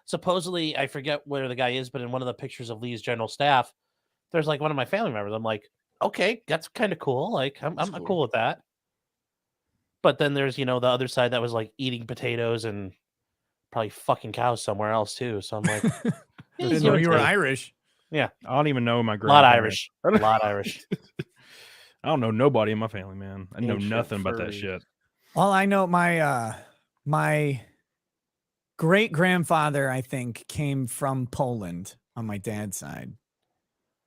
supposedly, I forget where the guy is, but in one of the pictures of Lee's general staff, there's like one of my family members. I'm like, okay, that's kind of cool. Like, I'm cool with that. But then there's, the other side that was like eating potatoes and probably fucking cows somewhere else too. So I'm like, Didn't know you were Irish. I don't even know my a lot grandparents. Irish, a lot Irish. I don't know nobody in my family, man. I know Ancient nothing about that furry. shit. All I know, my great grandfather, I think, came from Poland on my dad's side,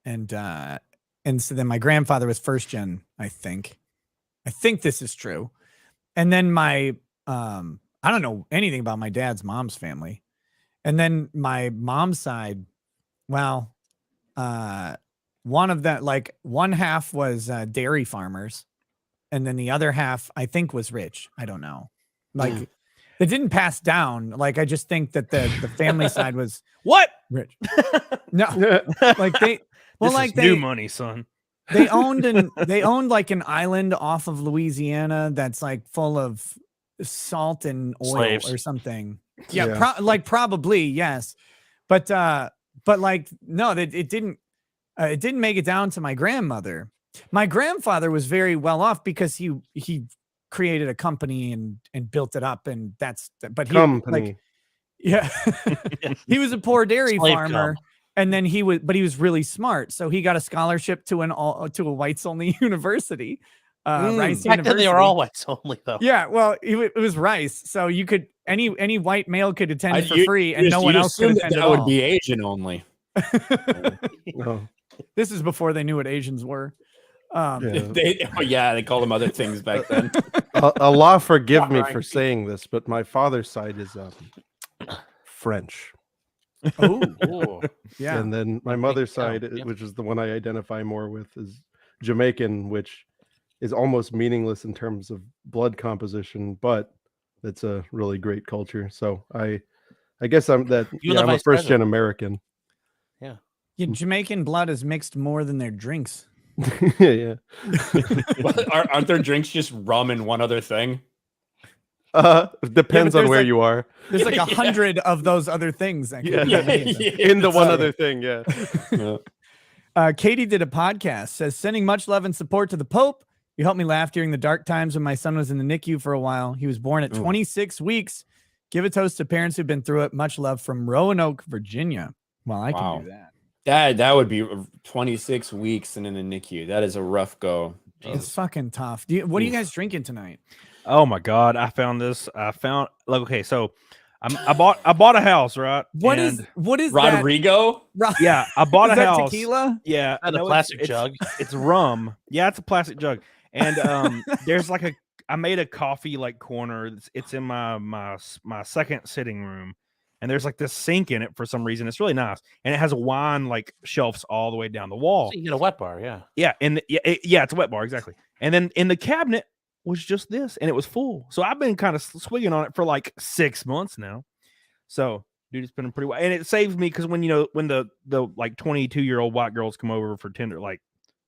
and so then my grandfather was first gen. I think this is true, and then my I don't know anything about my dad's mom's family, and then my mom's side, well, one of that, like one half was dairy farmers, and then the other half I think was rich. I don't know, like it didn't pass down. Like I just think that the family side was What? rich. No, like they well, This like is new they money, son. they owned like an island off of Louisiana that's like full of salt and oil Slaves. or something. Yeah, Yeah. probably yes, but like no, it didn't make it down to my grandmother. My grandfather was very well off because he created a company and built it up, and but he Company. like yeah, he was a poor dairy Slave farmer. cum. And then he was really smart, so he got a scholarship to a whites only university. Rice Back then they University. were all whites only though. Yeah, well, it was Rice, so you could any white male could attend it for You- free, and you- no one you else could assume attend that at would all. be Asian only. Oh, This is before they knew what Asians were. yeah. They called them other things back then. Allah forgive me Right. for saying this, but my father's side is French. Oh, Ooh. yeah. And then my Big mother's town, side, yep. which is the one I identify more with, is Jamaican, which is almost meaningless in terms of blood composition, but it's a really great culture. So I guess I'm that. You and Yeah, the I'm a vice first gen president. American. Yeah, Jamaican blood is mixed more than their drinks. Yeah. Aren't their drinks just rum and one other thing? Depends on there's where like- you are. There's like Yeah. 100 of those other things. That Yeah. could be amazing. In the one Sorry. other thing, yeah. Yeah. Katie did a podcast, says, sending much love and support to the Pope. You helped me laugh during the dark times when my son was in the NICU for a while. He was born at Ooh. 26 weeks. Give a toast to parents who've been through it. Much love from Roanoke, Virginia. Well, I Wow. can do that. That would be 26 weeks and in the NICU. That is a rough go. It's fucking tough. What are you guys drinking tonight? Oh my god, I found this. Okay, so I bought a house, right? What is And- that? Rodrigo? Yeah, I bought Is a that house. tequila? Yeah, And a no, plastic it's, jug. It's rum. Yeah, it's a plastic jug. And there's like I made a coffee like corner. It's in my second sitting room, and there's like this sink in it for some reason. It's really nice, and it has a wine like shelves all the way down the wall. So you get a wet bar, yeah. Yeah, and it's a wet bar exactly. And then in the cabinet was just this, and it was full. So I've been kind of swigging on it for like 6 months now. So dude, it's been pretty well, and it saves me because when the like 22-year-old white girls come over for Tinder, like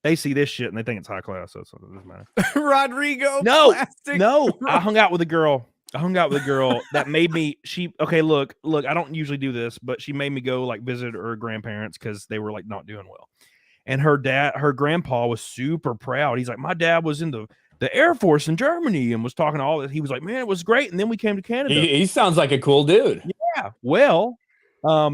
they see this shit and they think it's high class. So it doesn't matter. Rodrigo. No, plastic No, I rum. hung out with a girl. That made me. Okay, look. I don't usually do this, but she made me go like visit her grandparents because they were like not doing well. And her grandpa was super proud. He's like, my dad was in the Air Force in Germany and was talking to all this. He was like, man, it was great. And then we came to Canada. He sounds like a cool dude. Yeah. Well,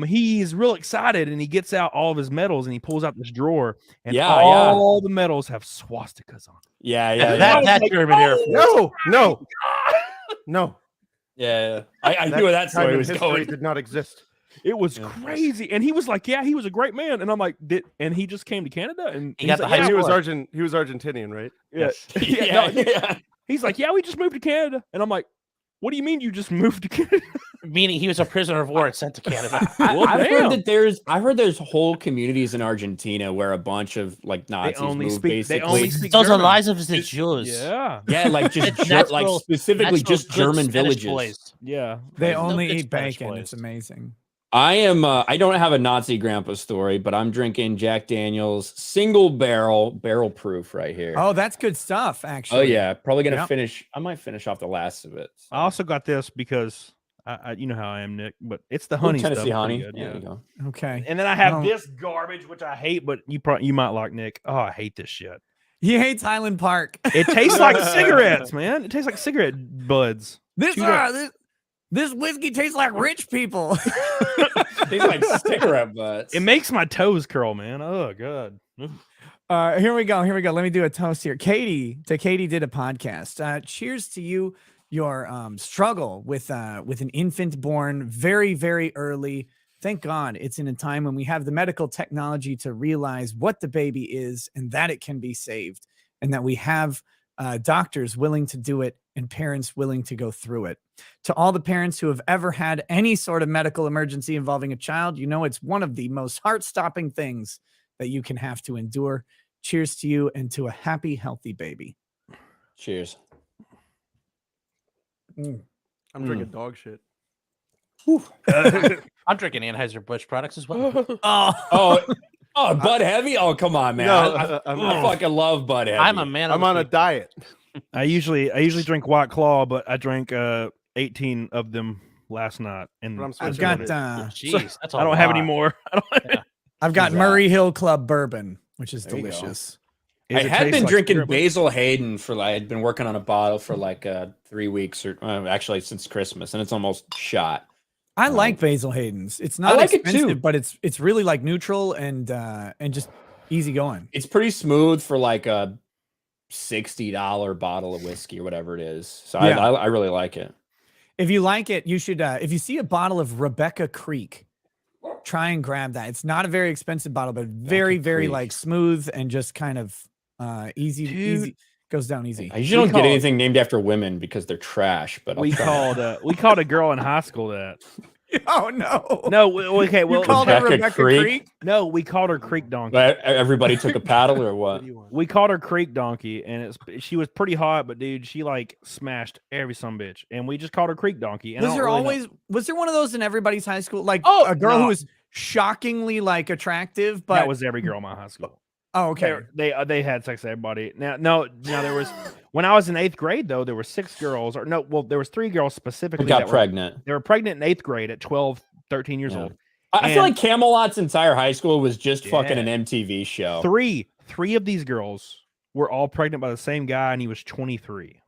he's real excited and he gets out all of his medals and he pulls out this drawer and all the medals have swastikas on. Yeah. That's German Air Force. No. Yeah. I knew where that story time in was history going. did not exist. It was crazy. And he was like, yeah, he was a great man. And I'm like, and he just came to Canada and He got the like, high He was score. he was Argentinian, right? yeah. Yeah. He's like, yeah, we just moved to Canada. And I'm like, what do you mean you just moved to Canada? Meaning he was a prisoner of war and sent to Canada. Well, I've damn. heard there's whole communities in Argentina where a bunch of like Nazis only moved, speak- they basically. only speak Those are German. lies of the Jews. Yeah. Yeah, like just That's like real- specifically That's just those good German Spanish villages. boys. Yeah. They There's no only good eat Spanish bacon. boys. It's amazing. I don't have a Nazi grandpa story, but I'm drinking Jack Daniel's single barrel proof right here. Oh, that's good stuff, actually. Oh yeah, probably gonna Yep. finish. I might finish off the last of it. I also got this because I you know how I am, Nick, but it's the Ooh, honey Tennessee stuff. honey. Pretty good, There you go. Okay. And then I have Oh. this garbage, which I hate, but you might like, Nick. Oh, I hate this shit. He hates Highland Park. It tastes like cigarettes, man. It tastes like cigarette buds. This Chew up. this whiskey tastes like rich people. Tastes like cigarette butts. It makes my toes curl, man. Oh god. Here we go. Let me do a toast here. Katie did a podcast. Cheers to you. Your struggle with an infant born very, very early. Thank God it's in a time when we have the medical technology to realize what the baby is and that it can be saved, and that we have doctors willing to do it and parents willing to go through it. To all the parents who have ever had any sort of medical emergency involving a child, you know it's one of the most heart-stopping things that you can have to endure. Cheers to you and to a happy, healthy baby. Cheers. I'm drinking dog shit. I'm drinking Anheuser-Busch products as well. Oh, Bud Heavy? Oh, come on, man. No, I fucking love Bud Heavy. I'm a man. Of I'm the on a people. diet. I usually drink White Claw, but I drank 18 of them last night, and But I'm I've switching got on it. Jeez, that's a I don't have any lot. more. I've got Wow. Murray Hill Club bourbon, which is There you go. delicious. I Does it had taste been like drinking cigarette butts? Basil Hayden I'd been working on a bottle for like 3 weeks or actually since Christmas, and it's almost shot. I like Basil Hayden's. It's not like it expensive, too. but it's really like neutral and just easy going. It's pretty smooth for like a $60 bottle of whiskey or whatever it is. So Yeah. I really like it. If you like it, you should. If you see a bottle of Rebecca Creek, try and grab that. It's not a very expensive bottle, but very, very Creek. like smooth and just kind of easy. Dude. Easy goes down easy. I usually don't called- get anything named after women because they're trash. But I'll We try. called a girl in high school that. Oh no! No, okay, You well, called her Rebecca Rebecca Creek? Creek? no, we called her Creek Donkey. But everybody took a paddle or what? We called her Creek Donkey, and she was pretty hot, but dude, she like smashed every son bitch, and we just called her Creek Donkey. And I Was don't there really know- always was there one of those in everybody's high school? Like Oh, a girl who no. was shockingly like attractive, but that was every girl in my high school? oh okay. They had sex with everybody. Now there was when I was in 8th grade though, there were 6 girls, or no, well, there was 3 girls specifically Who got that pregnant? they were pregnant in 8th grade at 12, 13 years Yeah. old. I feel And- like Camelot's entire high school was just fucking Yeah. an MTV show. Three of these girls were all pregnant by the same guy, and he was 23.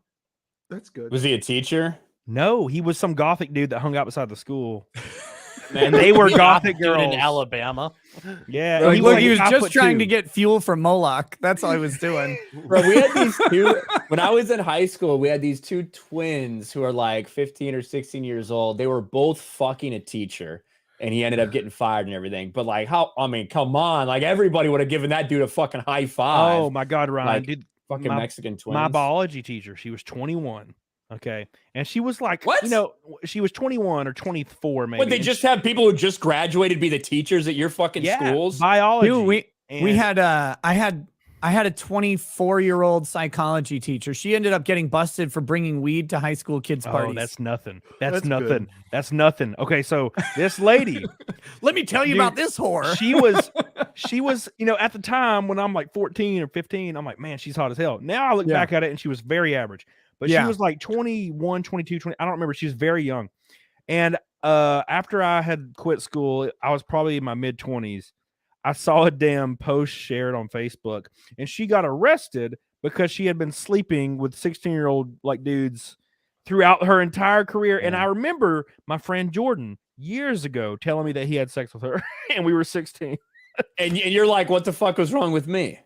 That's good. Was he a teacher? No, he was some gothic dude that hung out beside the school. Man, And they were gothic Dude in girls. Alabama. Yeah, Like, and look, like he was 5'2". just trying to get fuel for Moloch. That's all he was doing. Bro, we had these two when I was in high school. We had these two twins who are like 15 or 16 years old. They were both fucking a teacher, and he ended up getting fired and everything. But like, I mean, come on, like everybody would have given that dude a fucking high five. Oh my god, Ryan, Like, dude, fucking my- Mexican twins. my biology teacher, she was 21. Okay, and she was like, What? you know, she was 21 or 24, maybe. Would they and just she- have people who just graduated be the teachers at your fucking yeah, schools? biology? Dude, we and- had I had a 24-year-old psychology teacher. She ended up getting busted for bringing weed to high school kids' parties. Oh, that's nothing. That's, That's nothing. good. That's nothing. Okay, so this lady, Let me tell you Dude, about this whore. she was, you know, at the time when I'm like 14 or 15, I'm like, man, she's hot as hell. Now I look Yeah. back at it and she was very average. But Yeah. she was like 21, 22, 20. I don't remember. She was very young. And after I had quit school, I was probably in my mid 20s. I saw a damn post shared on Facebook, and she got arrested because she had been sleeping with 16-year-old like dudes throughout her entire career. And I remember my friend Jordan years ago telling me that he had sex with her, and we were 16. And you're like, what the fuck was wrong with me?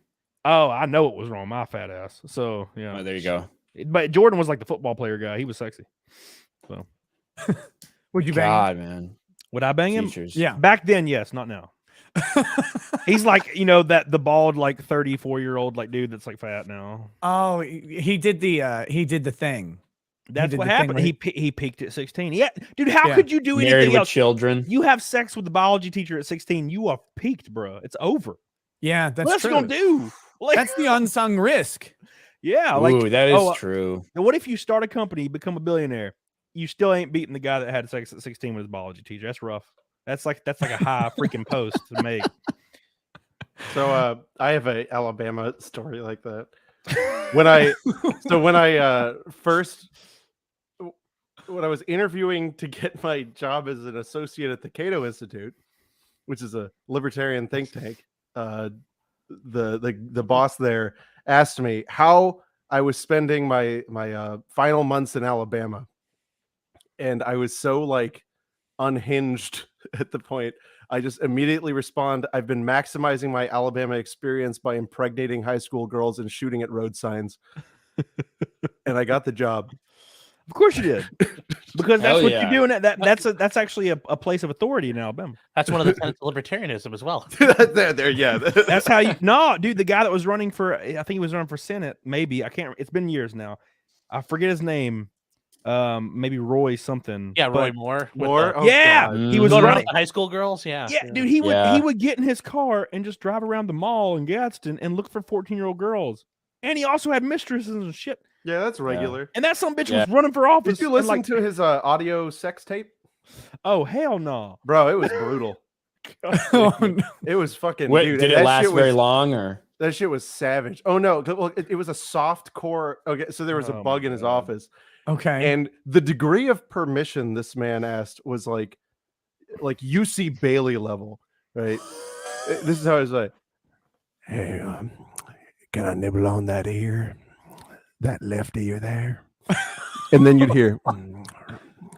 Oh, I know what was wrong with my fat ass. So yeah, Oh, there you go. But Jordan was like the football player guy. He was sexy. So Would you bang? God, man. would I bang him? Teachers. Yeah. Back then, yes, not now. He's like, you know, that the bald like 34-year-old like dude that's like fat now. Oh, he did the thing. That's did what the thing happened. where He peaked at 16. Yeah, dude, how Yeah. could you do Married anything with else? children. You have sex with the biology teacher at 16. You are peaked, bro. It's over. Yeah, that's what else true. you gonna do? Like, That's the unsung risk. yeah, like Ooh, that is oh, true. now what if you start a company, become a billionaire? You still ain't beating the guy that had sex at 16 with his biology teacher. That's rough. That's like a high freaking post to make. So I have a Alabama story like that. When I was interviewing to get my job as an associate at the Cato Institute, which is a libertarian think tank, the boss there asked me how I was spending my final months in Alabama, and I was so like unhinged at the point. I just immediately respond, I've been maximizing my Alabama experience by impregnating high school girls and shooting at road signs. And I got the job. Of course you did, because that's Hell what yeah. you're doing. That's actually a place of authority in Alabama. That's one of the tenets of libertarianism as well. there, yeah. That's how you. No, dude, the guy that was running for, I think he was running for Senate. Maybe I can't. It's been years now. I forget his name. Maybe Roy something. Yeah, Roy but- Moore. with More? the- Oh, yeah, God. he was Going around running. with the high school girls. Yeah. Yeah, dude, he Yeah. would get in his car and just drive around the mall in Gadsden and look for 14-year-old girls. And he also had mistresses and shit. Yeah, that's regular. And that some bitch Yeah. was running for office. Did you and, listen like, to his audio sex tape? Oh hell no! Bro, it was brutal. Oh, no. It was fucking Wait, dude. did it that last shit very was- long or? That shit was savage. Oh no, well, it was a soft core. Okay, so there was a Oh, my bug in his God. office, Okay. and the degree of permission this man asked was like UC Bailey level, right? This is how I was like, "Hey, can I nibble on that ear, that left ear there?" And then you'd hear,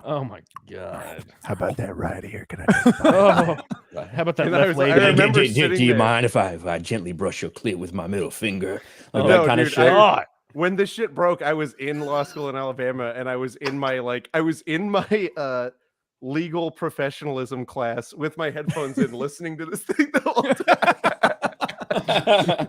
Oh my god! "How about that right ear? Can I?" Oh, how about that And I left was like, lady? I remember sitting do you there. mind if I gently brush your clit with my middle finger? Like Oh, that no, kind of dude, shit. God. When this shit broke, I was in law school in Alabama, and I was in my legal professionalism class with my headphones in, listening to this thing the whole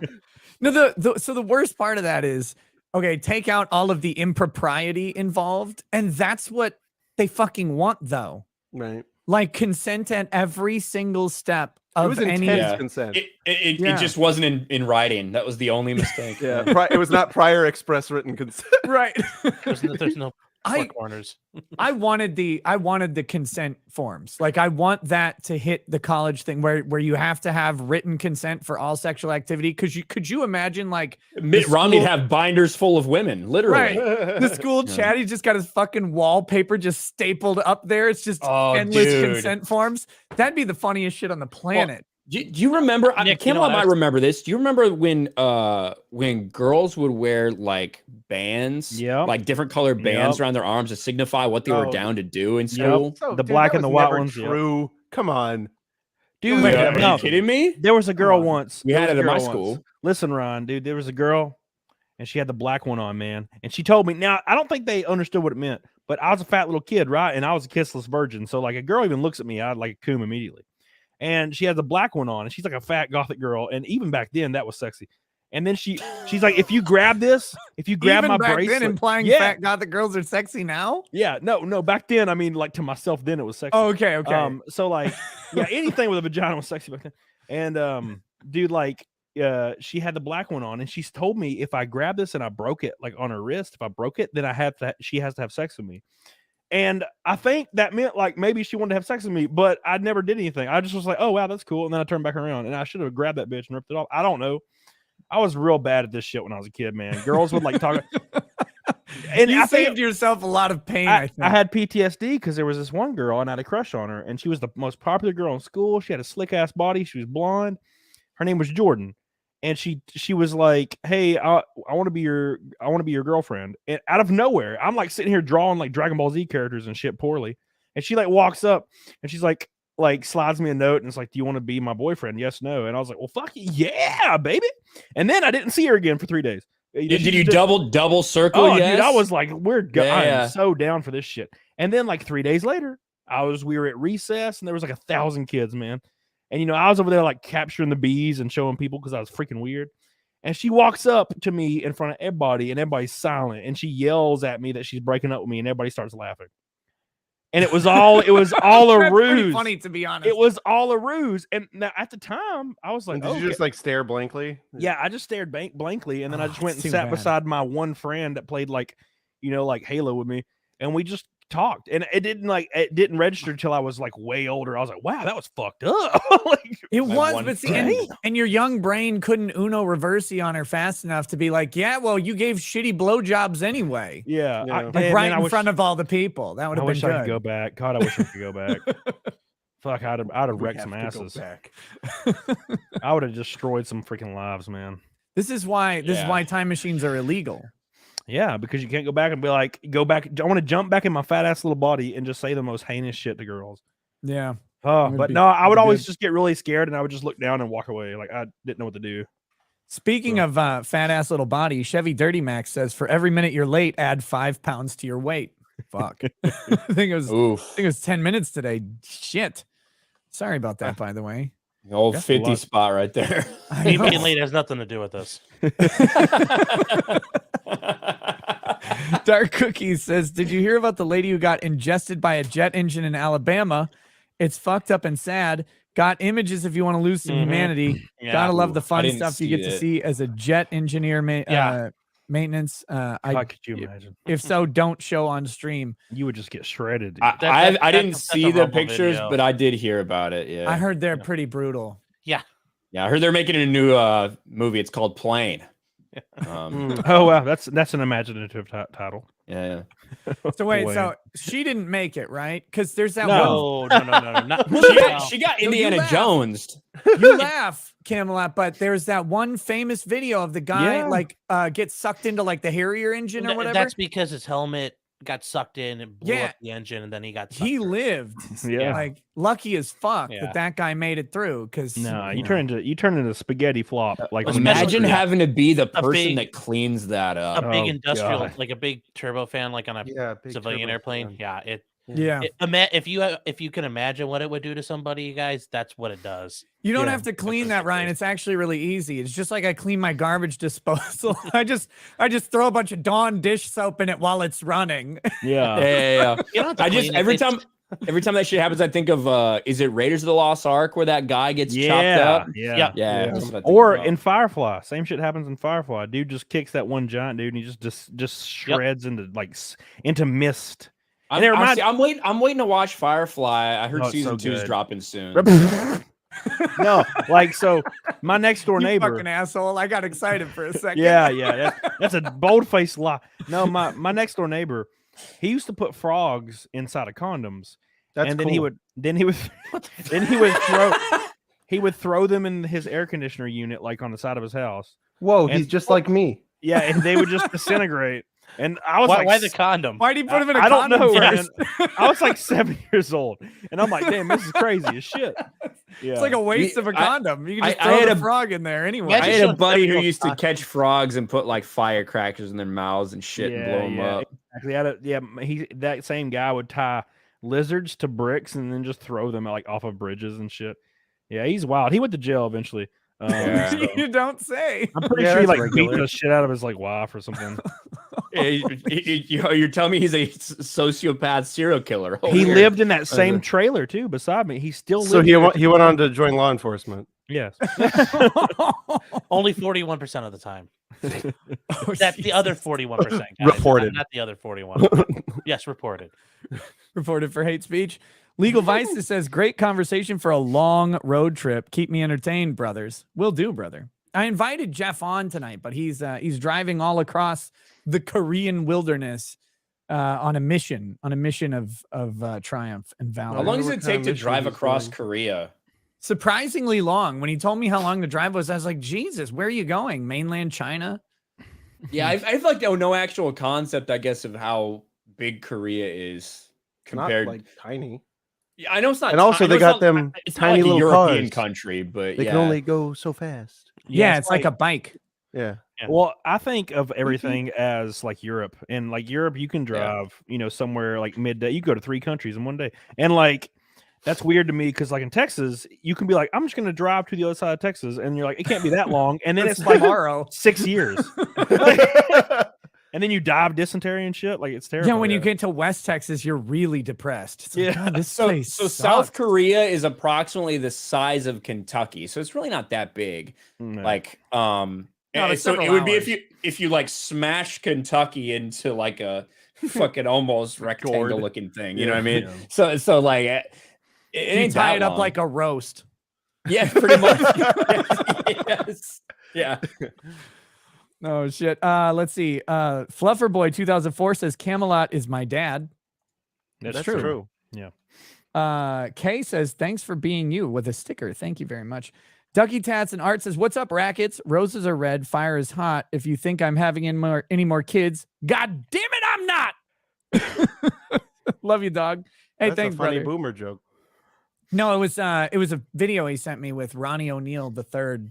time. No, so the worst part of that is, okay, take out all of the impropriety involved, and that's what they fucking want, though. Right. Like consent at every single step It of was any. intense consent. It just wasn't in writing. That was the only mistake. Yeah, it was not prior express written consent. Right. There's no four corners. I wanted the consent forms. Like I want that to hit the college thing where you have to have written consent for all sexual activity. Could you imagine like Mitt Romney'd have binders full of women, literally. Right. The school chat, he's just got his fucking wallpaper just stapled up there. It's just endless consent forms. That'd be the funniest shit on the planet. Do you remember? Nick, Camelot might remember this. Do you remember when girls would wear like bands, like different colored bands around their arms to signify what they were down to do in school? So, the black and the white ones. True. Come on. Dude, are you kidding me? There was a girl once. We had it at my school. Listen, Ron, dude, there was a girl and she had the black one on, man. And she told me, now, I don't think they understood what it meant, but I was a fat little kid, right? And I was a kissless virgin. So, like, a girl even looks at me, I'd like a coom immediately. And she has a black one on, and she's like a fat gothic girl. And even back then, that was sexy. And then she's like, if you grab this, if you grab even my back bracelet, then implying fat gothic girls are sexy now. Yeah, no, back then, I mean, like to myself, then it was sexy. Oh, okay. So like, yeah, anything with a vagina was sexy back then. And dude, like, she had the black one on, and she's told me if I grab this and I broke it, like on her wrist, if I broke it, then she has to have sex with me. And I think that meant like maybe she wanted to have sex with me, but I never did anything. I just was like, oh wow, that's cool. And then I turned back around, and I should have grabbed that bitch and ripped it off. I don't know. I was real bad at this shit when I was a kid, man. Girls would like talk. And you saved yourself a lot of pain. I had PTSD because there was this one girl, and I had a crush on her, and she was the most popular girl in school. She had a slick ass body. She was blonde. Her name was Jordan. And she was like, "Hey, I want to be your girlfriend." And out of nowhere, I'm like sitting here drawing like Dragon Ball Z characters and shit poorly. And she like walks up and she's like slides me a note and it's like, "Do you want to be my boyfriend? Yes, no." And I was like, "Well, fuck yeah, baby." And then I didn't see her again for 3 days. Did you double circle? Oh, yes? dude, I was like, I am so down for this shit. And then like 3 days later, we were at recess and there was like 1,000 kids, man. And, you know, I was over there like capturing the bees and showing people because I was freaking weird. And she walks up to me in front of everybody and everybody's silent. And she yells at me that she's breaking up with me and everybody starts laughing. And it was all a ruse. Pretty funny, to be honest. It was all a ruse. And now, at the time, I was like, did you just like stare blankly? Yeah, I just stared blankly. And then I just went and sat beside my one friend that played like, you know, like Halo with me. And we just talked, and it didn't register until I was like way older. I was like, wow, that was fucked up. Like, it was, but see, and your young brain couldn't Uno Reversi on her fast enough to be like, yeah, well, you gave shitty blowjobs anyway. Yeah, right in front of all the people. That would have been good. I could go back. God, I wish I could go back. Fuck, I'd have wrecked some asses. I would have destroyed some freaking lives, man. This is why time machines are illegal. Yeah, because you can't go back and be like, I want to jump back in my fat ass little body and just say the most heinous shit to girls. Yeah. But no, I would always just get really scared and I would just look down and walk away. Like I didn't know what to do. Speaking of fat ass little body, Chevy Dirty Max says for every minute you're late, add 5 pounds to your weight. Fuck. I think it was 10 minutes today. Shit. Sorry about that, by the way. The old 50 spot right there. Me being late has nothing to do with this. Dark Cookies says, did you hear about the lady who got ingested by a jet engine in Alabama? It's fucked up and sad. Got images if you want to lose some humanity. Yeah. Gotta love the fun stuff you get to see as a jet engineer maintenance. How could you imagine? If so, don't show on stream. You would just get shredded. I didn't see the pictures, but I did hear about it. Yeah, I heard they're pretty brutal. Yeah, I heard they're making a new movie. It's called Plane. Oh wow, that's an imaginative title. Yeah. So wait, so she didn't make it, right? Because there's that no. She got Indiana Jones. You laugh, Camelot, but there's that one famous video of the guy gets sucked into like the Harrier engine or whatever. That's because his helmet got sucked in and blew up the engine, and then he got sucked. He lived. Like lucky as fuck that guy made it through. Because you turn into spaghetti flop. Like imagine having to be the person that cleans that up. A big industrial, like a big turbofan, like on a civilian airplane. Yeah, Yeah. If you can imagine what it would do to somebody, you guys, that's what it does. You don't Yeah. have to clean that, Ryan. It's actually really easy. It's just like I clean my garbage disposal. I just throw a bunch of Dawn dish soap in it while it's running. Yeah. You don't have to I just clean it. every It's- time that shit happens, I think of is it Raiders of the Lost Ark where that guy gets chopped up? Yeah. Yeah. that's what I think Or about. in Firefly, same shit happens in Firefly. Dude just kicks that one giant dude, and he just shreds into into mist. And it reminds- I'm waiting to watch Firefly. I heard Oh, it's season so 2 is good. dropping soon. No, like so, my next door You neighbor. fucking asshole. I got excited for a second. Yeah. That's a bold faced lie. No, my next door neighbor, he used to put frogs inside of condoms, That's and then cool. he would throw them in his air conditioner unit, like on the side of his house. Whoa, and- he's just like me. Yeah, and they would just disintegrate. And I was why like, the condom? Why'd he put him in a I don't condom know, first? man. I was like 7 years old, and I'm like, damn, this is crazy as shit. Yeah, It's like a waste of a I- condom. You can just I throw had the a- frog in there anyway. I Imagine had a showing buddy who everyone- used to catch frogs and put like firecrackers in their mouths and shit and blow them up. Exactly. That same guy would tie lizards to bricks and then just throw them like off of bridges and shit. Yeah, he's wild. He went to jail eventually. Yeah. So You don't say. I'm pretty Yeah, sure he that's like beat regular. the shit out of his like wife or something. You're telling me he's a sociopath serial killer. Oh, He weird. lived in that same trailer too, beside me. He still So lived he there. went, he went on to join law enforcement. Yes. Only 41% of the time. Oh, That's the other 41%. Guys. Reported. Not the other 41. Yes, reported. Reported for hate speech. Legal Vices says, great conversation for a long road trip. Keep me entertained, brothers. Will do, brother. I invited Jeff on tonight, but he's driving all across the Korean wilderness on a mission of triumph and valor. How long does What it kind take of to mission drive he's across doing? Korea? Surprisingly long. When he told me how long the drive was, I was like, Jesus, where are you going? Mainland China? Yeah, I feel like no actual concept, I guess, of how big Korea is compared. Not like tiny. Yeah, I know it's not. And also I know they it's got not- them it's not tiny like a little European cars. country, but They yeah. can only go so fast. Yeah, it's like a bike. Yeah. Well, I think of everything as like Europe, and like Europe, you can drive, somewhere like midday. You go to 3 countries in one day, and like that's weird to me because like in Texas, you can be like, I'm just going to drive to the other side of Texas, and you're like, it can't be that long, and then That's it's like tomorrow. 6 years, and then you die of dysentery and shit. Like it's terrible. Yeah, when you get to West Texas, you're really depressed. It's like, Yeah. God, this So place South sucks. Korea is approximately the size of Kentucky, so it's really not that big. No. Like, No, it's so it several would be hours. if you like smash Kentucky into like a fucking almost rectangle looking thing. You know what I mean? Yeah. So like it You ain't tie that it up long. like a roast. Yeah, pretty much. Yes. Yeah. Oh shit. Let's see. Fluffer Boy 2004 says Camelot is my dad. That's true. Kay says thanks for being you with a sticker. Thank you very much. Ducky Tats and Art says, what's up, rackets? Roses are red, fire is hot. If you think I'm having any more kids, god damn it, I'm not. Love you, dog. Hey, That's thanks, a funny brother. boomer joke. No, it was a video he sent me with Ronnie O'Neill the third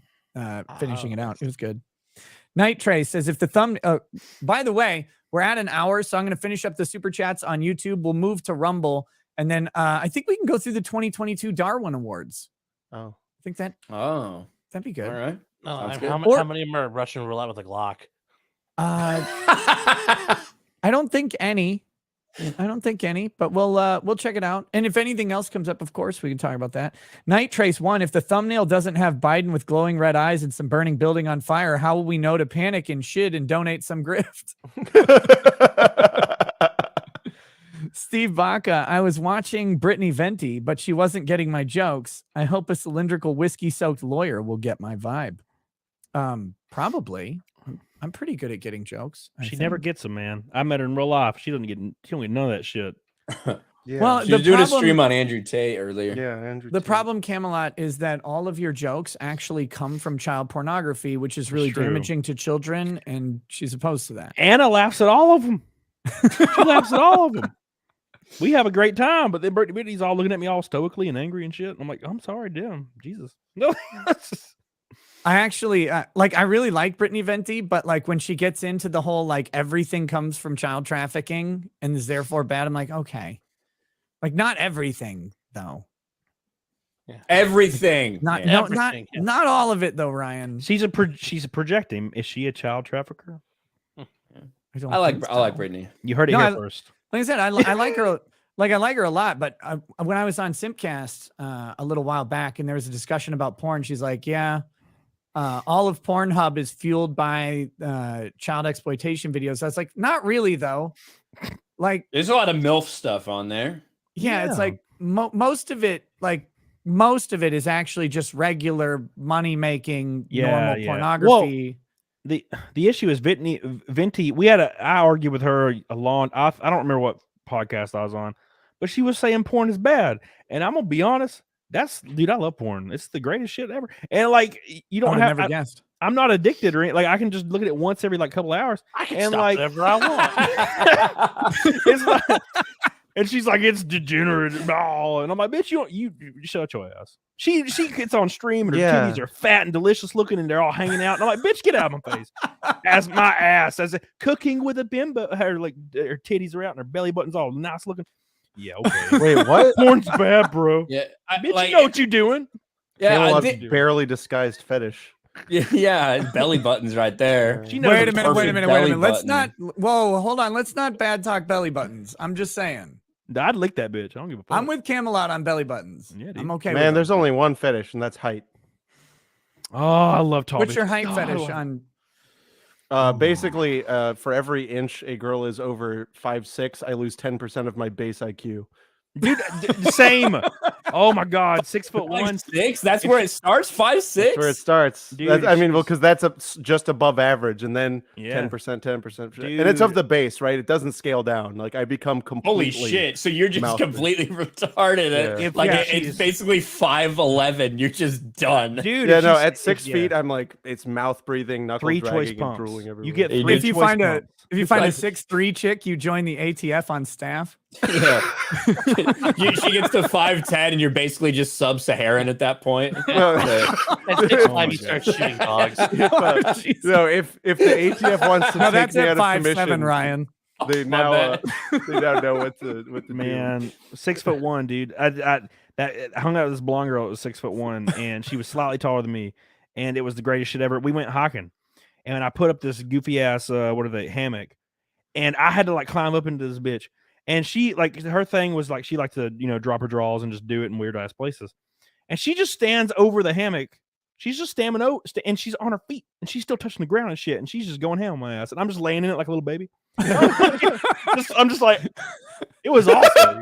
finishing it out. It was good. Night Trace says if the thumb by the way, we're at an hour, so I'm going to finish up the super chats on YouTube. We'll move to Rumble, and then I think we can go through the 2022 Darwin Awards. Oh. I think Oh, that'd be good. all right. No, Sounds how good. how many of them are Russian roulette with a Glock? I don't think any. But we'll check it out. And if anything else comes up, of course, we can talk about that. Night Trace 1, if the thumbnail doesn't have Biden with glowing red eyes and some burning building on fire, how will we know to panic and shit and donate some grift? Steve Baca, I was watching Brittany Venti, but she wasn't getting my jokes. I hope a cylindrical whiskey-soaked lawyer will get my vibe. Probably. I'm pretty good at getting jokes. I She think. never gets them, man. I met her in real life. She don't get none of that shit. Yeah. Well, She was the doing problem- a stream on Andrew Tate earlier. yeah, Andrew. The Tate. problem, Camelot, is that all of your jokes actually come from child pornography, which is really true. damaging to children, and she's opposed to that. Anna laughs at all of them. She laughs at all of them. We have a great time, but then Brittany's all looking at me all stoically and angry and shit. I'm like, I'm sorry, damn, Jesus. No, I actually I really like Brittany Venti, but like when she gets into the whole like everything comes from child trafficking and is therefore bad, I'm like, okay, Like not everything though. Everything. Not Yeah, no, everything, yeah. not all of it though, Ryan. She's projecting. Is she a child trafficker? don't I like think I like so. Brittany. You heard it No, here I- first. Like I said, I like her. Like I like her a lot, but when I was on Simpcast a little while back, and there was a discussion about porn, she's like, "Yeah, all of Pornhub is fueled by child exploitation videos." I was like, "Not really, though." Like, There's a lot of MILF stuff on there. yeah, it's Yeah. like most of it is actually just regular money making, normal pornography. The issue is Venti. I argued with her a long. I don't remember what podcast I was on, but she was saying porn is bad, and I'm gonna be honest. Dude, I love porn. It's the greatest shit ever. And like, you I don't would have have. never guessed. I'm not addicted or anything. Like, I can just look at it once every like couple hours. I can And stop like, whatever I want. it's like, and she's like, it's degenerate. And I'm like, bitch, you shut your ass. She gets on stream and her Yeah. titties are fat and delicious looking and they're all hanging out. And I'm like, bitch, get out of my face. As my ass, as cooking with a bimbo, her titties are out and her belly button's all nice looking. Yeah, okay. Wait, what? Porn's bad, bro. Yeah, Bitch, you know what you're doing. yeah, I Camelot's think- barely disguised fetish. yeah, belly buttons right there. She knows Wait a the minute, wait a perfect minute, wait a belly minute. Let's button. not. Whoa, hold on. Let's not bad talk belly buttons. I'm just saying. I'd lick that bitch. I don't give a fuck. I'm with Camelot on belly buttons. Yeah, dude. I'm okay. Man, with there's them. only one fetish, and that's height. Oh, I love tall What's your bitches. height God, I fetish love- on? Basically, for every inch a girl is over 5'6", I lose 10% of my base IQ. Dude, same. Oh my god, 6'1". 6? That's where it starts. 5'6". That's where it starts. Dude, I mean, well, she's- because that's just above average, and then Yeah. 10%, 10%, and it's of Dude. the base, right? It doesn't scale down. Like I become completely. Holy shit! So you're just mouth- completely retarded. Yeah. If- Like yeah, it's she's- basically 5'11". You're just done. Dude, Yeah, if no. she's- At 6 yeah. feet, I'm like it's mouth breathing, knuckle Three choice dragging, and pumps. drooling everywhere. You get You three did. If you choice find pumps. if you find a Like- 6'3" chick, you join the ATF on staff. Yeah. She gets to 5'10", and you're basically just sub-Saharan at that point. No, At 6'5", you start shooting dogs. no, if the ATF wants to No, take that's me at out of 5'7", commission, Ryan. they My now bad. they now know what to do. Man, 6'1", dude. I hung out with this blonde girl that was 6'1", and she was slightly taller than me, and it was the greatest shit ever. We went hiking, and I put up this goofy ass hammock, and I had to like climb up into this bitch. And she like her thing was like she liked to drop her drawers and just do it in weird ass places, and she just stands over the hammock. She's just standing over, and she's on her feet, and she's still touching the ground and shit, and she's just going ham on my ass, and I'm just laying in it like a little baby. I'm just like, it was awesome,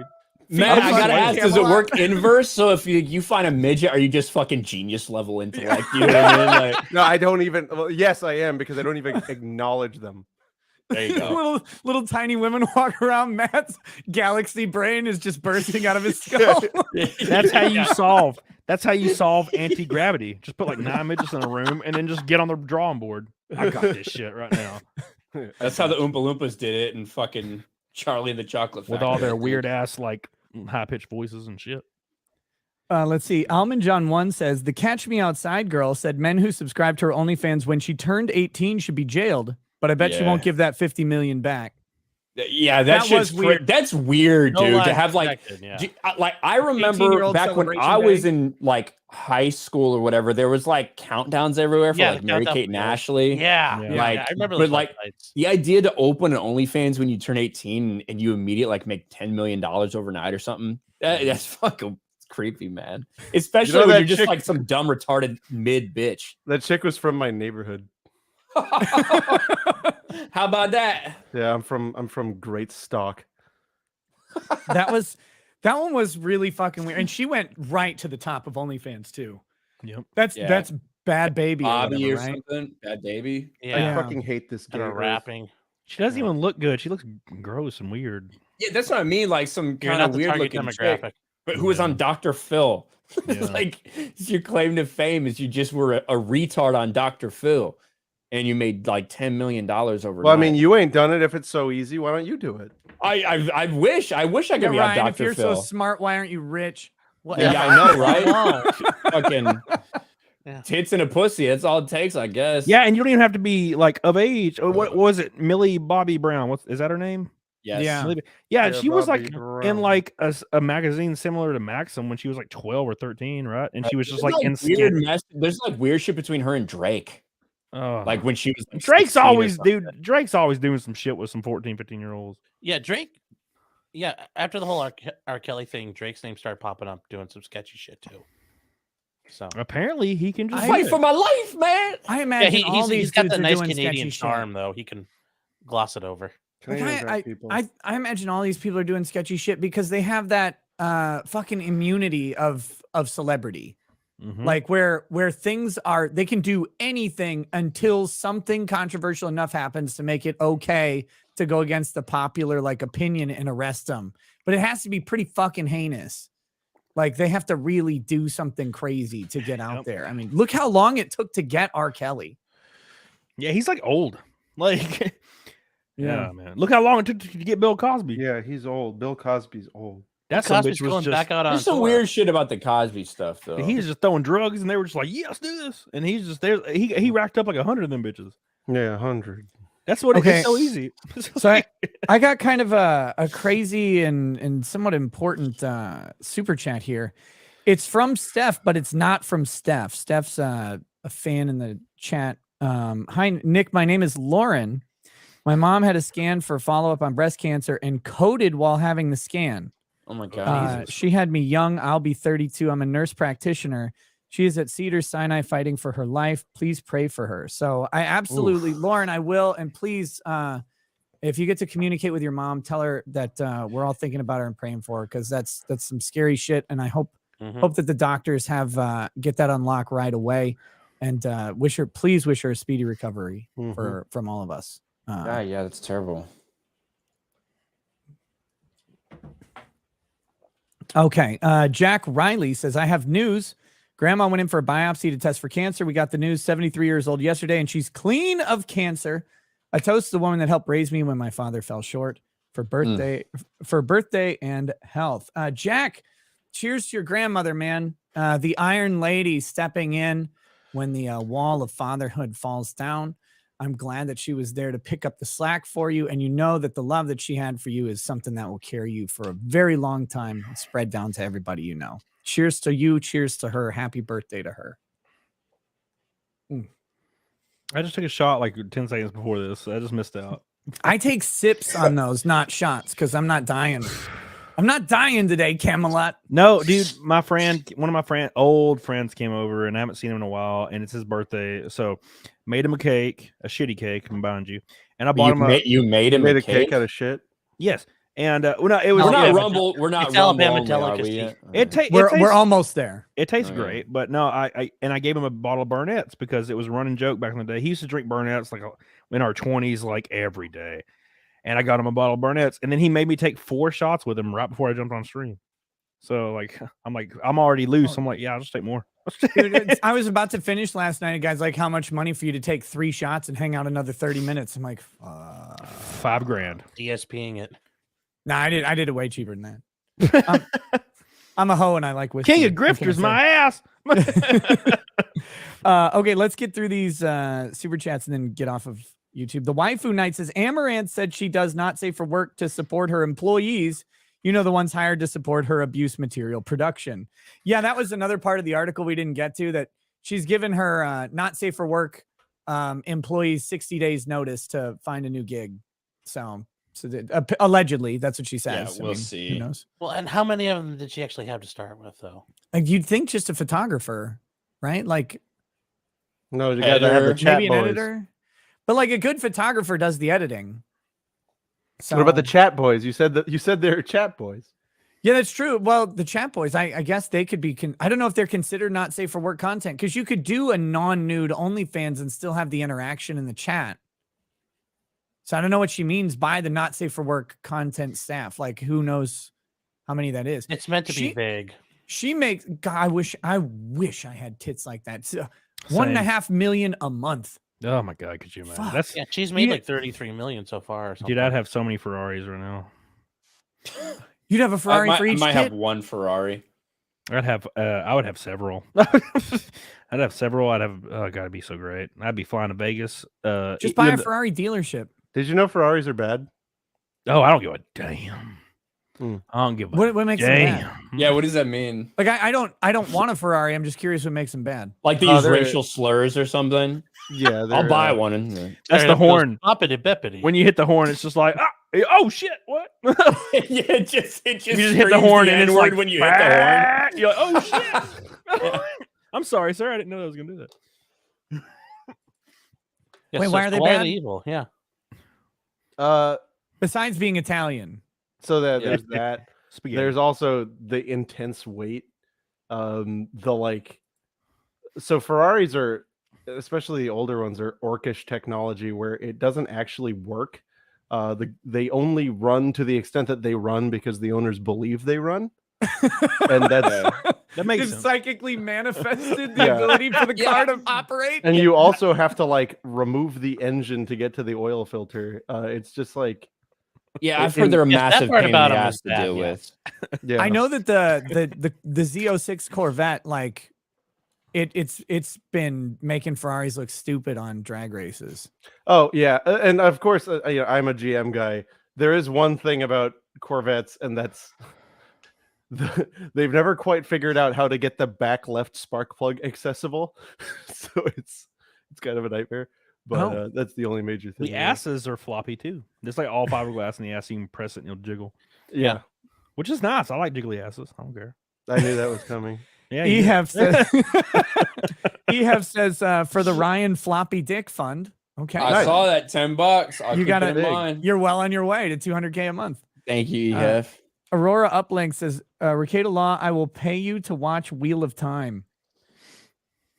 dude. Man, I'm I gotta like, ask, does it work inverse? So if you find a midget, are you just fucking genius level intellect? You know what I mean? Like, No, I don't even. Well, yes, I am because I don't even acknowledge them. there you go. little tiny women walk around. Matt's galaxy brain is just bursting out of his skull. That's how you solve. That's how you solve anti-gravity. Just put like 9 midgets in a room and then just get on the drawing board. I got this shit right now That's how the Oompa Loompas did it, and fucking Charlie and the Chocolate Factory. with all their weird ass like high-pitched voices and shit. Let's see. Almond John 1 says the Catch Me Outside girl said men who subscribed to her OnlyFans when she turned 18 should be jailed, but I bet she Yeah. won't give that 50 million back. Yeah, That that shit's was weird. That's weird, No dude. life To have like, expected, yeah. like I remember 18-year-old back when celebration I was day. in like high school or whatever, there was like countdowns everywhere for Yeah, like the Mary countdown Kate and for- Ashley. Yeah, Yeah. yeah, Like, I remember but those like- websites. The idea to open an OnlyFans when you turn 18 and you immediately like make $10 million overnight or something, that's fucking creepy, man. Especially when that you're just chick- like some dumb retarded mid bitch. That chick was from my neighborhood. How about that? Yeah, I'm from Great Stock. That one was really fucking weird. And she went right to the top of OnlyFans too. Yep. That's Bad Baby Bobby or or whatever, right? something. Bad baby. I Yeah, fucking hate this and a gay rapping. She doesn't even look good. She looks gross and weird. Yeah, that's what I mean. Like some You're kind not of the weird target looking demographic. chick, but who was on Dr. Phil. It's Yeah. like it's your claim to fame is you just were a retard on Dr. Phil, and you made like $10 million overnight. Well, I mean, you ain't done it. If it's so easy, why don't you do it? I wish I could Yeah, be on Ryan, if Dr. you're Phil. so smart, why aren't you rich? What? Yeah, I know, right? Wow. Fucking Yeah. tits and a pussy. That's all it takes, I guess. Yeah, and you don't even have to be like of age. Or what was it? Millie Bobby Brown. Is that her name? Yes. Yeah. Yeah, she was Bobby like in Brown. like a magazine similar to Maxim when she was like 12 or 13, right? And she was just There's, like in weird skin. mess. There's like weird shit between her and Drake. Oh, Like when she was like Drake's 16 or always, something. dude. Drake's always doing some shit with some 14, 15-year-olds. Yeah, Drake. Yeah, after the whole R. Kelly thing, Drake's name started popping up doing some sketchy shit too. So Apparently, he can just Fight do for it. my life, man. I yeah, imagine all these he's got dudes the are nice doing Canadian sketchy charm shit. though. He can gloss it over. Like, Canadians are people. I imagine all these people are doing sketchy shit because they have that fucking immunity of celebrity. Mhm. Like where things are, they can do anything until something controversial enough happens to make it okay to go against the popular like opinion and arrest them. But it has to be pretty fucking heinous. Like they have to really do something crazy to get out Yep. there. I mean, look how long it took to get R. Kelly. Yeah, he's like old. Like, Yeah. yeah, man. Look how long it took to get Bill Cosby. Yeah, he's old. Bill Cosby's old. That some Cosby's bitch was going just. back out on There's some tour. weird shit about the Cosby stuff though. He was just throwing drugs, and they were just like, "Yeah, let's do this." And he's just there. He racked up like 100 of them bitches. Yeah, 100. That's what Okay. it's so easy. So I got kind of a crazy and somewhat important super chat here. It's from Steph, but it's not from Steph. Steph's a fan in the chat. Hi, Nick. My name is Lauren. My mom had a scan for follow-up on breast cancer and coded while having the scan. Oh my god. She had me young. I'll be 32. I'm a nurse practitioner. She is at Cedars-Sinai fighting for her life. Please pray for her. So I absolutely, Lauren, I will. And please, if you get to communicate with your mom, tell her that we're all thinking about her and praying for her because that's some scary shit. And I hope that the doctors have get that unlocked right away. And please wish her a speedy recovery from all of us. Yeah, that's terrible. Okay. Jack Riley says, I have news. Grandma went in for a biopsy to test for cancer. We got the news, 73 years old yesterday, and she's clean of cancer. I toast the woman that helped raise me when my father fell short for birthday and health. Jack, cheers to your grandmother, man. The Iron Lady stepping in when the wall of fatherhood falls down. I'm glad that she was there to pick up the slack for you. And you know that the love that she had for you is something that will carry you for a very long time and spread down to everybody you know. Cheers to you. Cheers to her. Happy birthday to her. I just took a shot like 10 seconds before this. So I just missed out. I take sips on those, not shots, because I'm not dying. I'm not dying today, Camelot. No, dude, one of my old friends came over and I haven't seen him in a while, and it's his birthday. So made him a cake, a shitty cake, I'm behind you. And I bought You made him Made a a cake out of shit. Yes. And it was We're not yeah, Rumble. We're not it's Rumble Alabama only, are we delicacy. yet? We're almost there. It tastes Okay. great, but no, I gave him a bottle of Burnett's because it was a running joke back in the day. He used to drink Burnett's like in our 20s, like every day. And I got him a bottle of Burnett's, and then he made me take 4 shots with him right before I jumped on stream. So I'm already loose. I'm like, yeah, I'll just take more. Dude, I was about to finish last night. And guys, like, how much money for you to take 3 shots and hang out another 30 minutes? I'm like, $5,000. DSPing it. nah, I did it way cheaper than that. I'm a hoe and I like whiskey. King of What can I grifters, say? my ass. Okay, let's get through these super chats and then get off of YouTube. The Waifu Knight says Amaranth said she does not say for work to support her employees. You know, the ones hired to support her abuse material production. Yeah, that was another part of the article we didn't get to, that she's given her not safe for work employees 60 days notice to find a new gig. So allegedly, that's what she says. Yeah, we'll see. Who knows? Well, and how many of them did she actually have to start with, though? Like, you'd think just a photographer, right? Like No, you got to have the Editor. chat maybe an boys. editor, but like a good photographer does the editing. So, What about the chat boys? You said they're chat boys. Yeah, that's true. Well, the chat boys, I guess they could be. I don't know if they're considered not safe for work content, because you could do a non-nude OnlyFans and still have the interaction in the chat. So I don't know what she means by the not safe for work content staff. Like, who knows how many that is? It's meant to be vague. She makes. God, I wish I had tits like that. So, 1.5 million a month. Oh my god, could you imagine? Fuck. That's Yeah, she's made Yeah. like 33 million so far. Or something. dude, I'd have so many Ferraris right now. You'd have a Ferrari for I each might tit. have one Ferrari. I would have several. I'd have several. Gotta be so great. I'd be flying to Vegas. Just buy a Ferrari dealership. Did you know Ferraris are bad? Oh, I don't give a damn. Mm. I don't give a What makes them bad? damn. Yeah, what does that mean? Like I don't want a Ferrari. I'm just curious what makes them bad. Like they use racial slurs or something? Yeah, I'll buy one. And That's the horn. Boppity bippity. When you hit the horn, it's just like, oh shit, what? yeah, it just You just hit the horn and it's like when you hit the horn. You're like, oh shit. I'm sorry, sir. I didn't know I was gonna do that. Yes, Wait, so why are they why bad? evil? Yeah. Besides being Italian. So that Yeah. there's that. Spaghetti. There's also the intense weight. So Ferraris are, especially the older ones, are orcish technology where it doesn't actually work. They only run to the extent that they run because the owners believe they run. And that's that makes Just sense. psychically manifested the Yeah. ability for the Yeah. car to operate. and you also have to like remove the engine to get to the oil filter. It's just like Yeah, I've heard they're a Yes, that massive part pain in about the 'em ass is to bad, deal yeah. with. yeah. I know that the Z06 Corvette, like it's been making Ferraris look stupid on drag races. Oh yeah, and of course, I'm a GM guy. There is one thing about Corvettes, and that's they've never quite figured out how to get the back left spark plug accessible. So it's kind of a nightmare. But that's the only major thing. The asses are floppy too. It's like all fiberglass in the ass. You can press it and you'll jiggle, Yeah, which is nice. I like jiggly asses. I don't care. I knew that was coming. Yeah, you do. EHAF says for the Ryan Floppy Dick Fund. Okay, I saw that $10. I'll You keep got it in it. mind. you're well on your way to 200K a month. Thank you, Uh, EF. Aurora Uplink says, Ricada Law, I will pay you to watch Wheel of Time.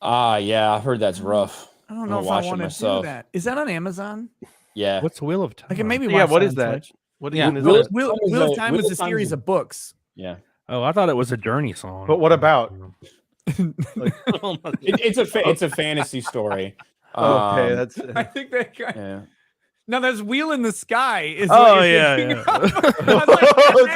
Yeah, I heard that's rough. I don't I'm know gonna if I watch it want to do myself. that. Is that on Amazon? Yeah. What's Wheel of Time? I can maybe watch Yeah, what that is on that? Twitch. What Yeah. even is Wheel- that? Wheel of Time Wheel was a of Time series is- of books. Yeah. Oh, I thought it was a Journey song. But what about? It's a fantasy story. Okay, that's I think that guy. Yeah. No, there's Wheel in the Sky. Is Oh, what you're yeah, thinking yeah. of. I was like,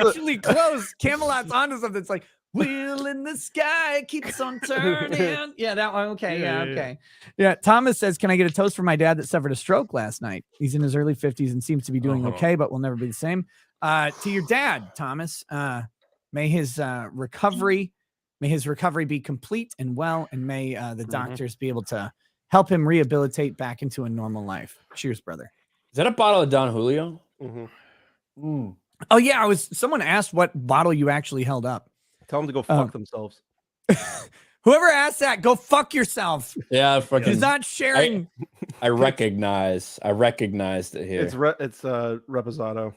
that's actually close. Camelot's onto something. It's like Wheel in the Sky keeps on turning. Yeah, that one. Okay, yeah, okay. Yeah, Thomas says, "Can I get a toast for my dad that suffered a stroke last night? He's in his early 50s and seems to be doing okay, but will never be the same." To your dad, Thomas, may his recovery be complete and well, and may the doctors be able to help him rehabilitate back into a normal life. Cheers, brother. Is that a bottle of Don Julio? Oh yeah, someone asked what bottle you actually held up. Tell them to go fuck themselves. Whoever asked that, go fuck yourself. Yeah, He's not sharing. I recognized it here. It's Reposado.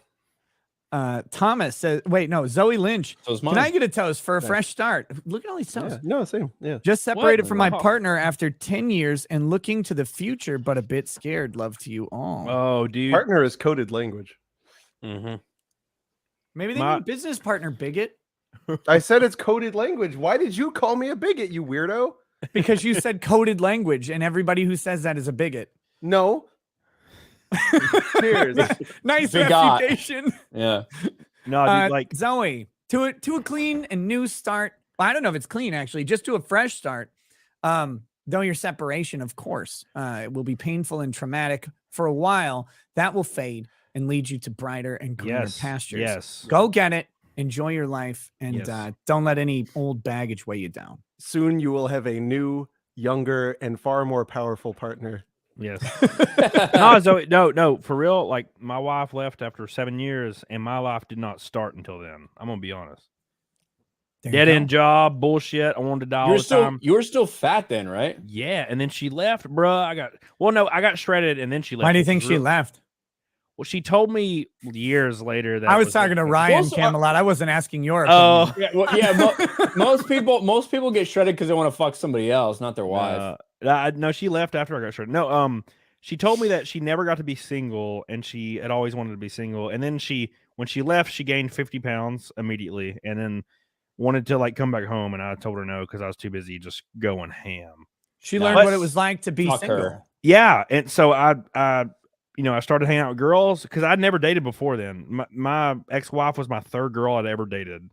Thomas says, wait, no, Zoe Lynch. So it's Can mine. I get a toast for a fresh start? Look at all these toasts. Yeah. No, same. Yeah. Just separated from my Wow. partner after 10 years and looking to the future, but a bit scared. Love to you all. Oh, dude. Partner is coded language. Mm-hmm. Maybe they my- need business partner bigot I said it's coded language. Why did you call me a bigot, you weirdo? because you said coded language and everybody who says that is a bigot. No. Cheers. Nice Bigot. reputation. Yeah. No, dude, like Zoe, to a clean and new start. Well, I don't know if it's clean actually, just to a fresh start. Though your separation, of course, it will be painful and traumatic for a while. That will fade and lead you to brighter and greener yes, pastures. yes. Go get it. Enjoy your life, and Yes. don't let any old baggage weigh you down. Soon you will have a new, younger, and far more powerful partner. Yes. No, Zoe, no, for real. Like my wife left after 7 years, and my life did not start until then. I'm gonna be honest. There you Dead go. end job, bullshit. I wanted to die all the time. You were still fat then, right? Yeah, and then she left, bruh. I got shredded, and then she left. Why do you which think was she real- left? Well, she told me years later that I it was talking to like- Ryan Also, Camelot. I wasn't asking your Oh, opinion. Yeah. Well, yeah. Most people get shredded because they want to fuck somebody else, not their wife. no, she left after I got shredded. No, she told me that she never got to be single, and she had always wanted to be single. And then when she left, she gained 50 pounds immediately, and then wanted to like come back home. And I told her no because I was too busy just going ham. She No, learned but- what it was like to be Fuck single. her. Yeah, and so I started hanging out with girls because I'd never dated before then. My ex-wife was my third girl I'd ever dated.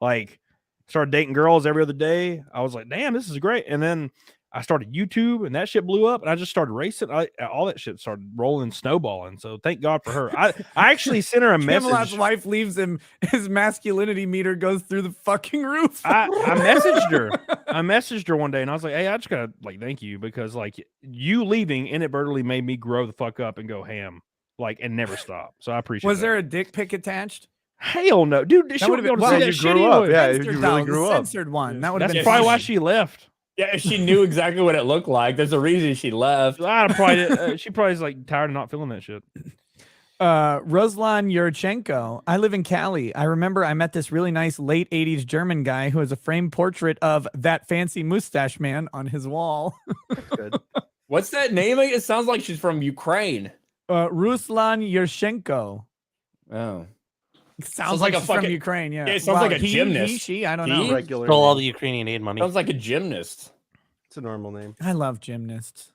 Like, started dating girls every other day. I was like, damn, this is great. And then I started YouTube, and that shit blew up, and I just started racing. All that shit started rolling, snowballing. So thank God for her. I actually sent her a Camelot's message. wife leaves him. His masculinity meter goes through the fucking roof. I messaged her. I messaged her one day, and I was like, "Hey, I just gotta like thank you because like you leaving inadvertently made me grow the fuck up and go ham, like and never stop. So I appreciate. Was that. there a dick pic attached? Hell no, dude. She would've wouldn't be been- able to well, see you that shit grew up, anyway. yeah. if you Censored, really though, the grew up. censored one. That would have That's been probably funny. why she left. Yeah, she knew exactly what it looked like. There's a reason she left. I probably she probably is like tired of not feeling that shit. Ruslan Yurchenko. I live in Cali. I remember I met this really nice late 80s German guy who has a framed portrait of that fancy mustache man on his wall. Good. What's that name? It sounds like she's from Ukraine. Ruslan Yurchenko. Oh. Sounds like like a she's from fucking- Ukraine. Yeah, Yeah, it sounds like a he, gymnast. He, she, I don't He? know. Regular. Stole all name. the Ukrainian aid money. Sounds like a gymnast. It's a normal name. I love gymnasts.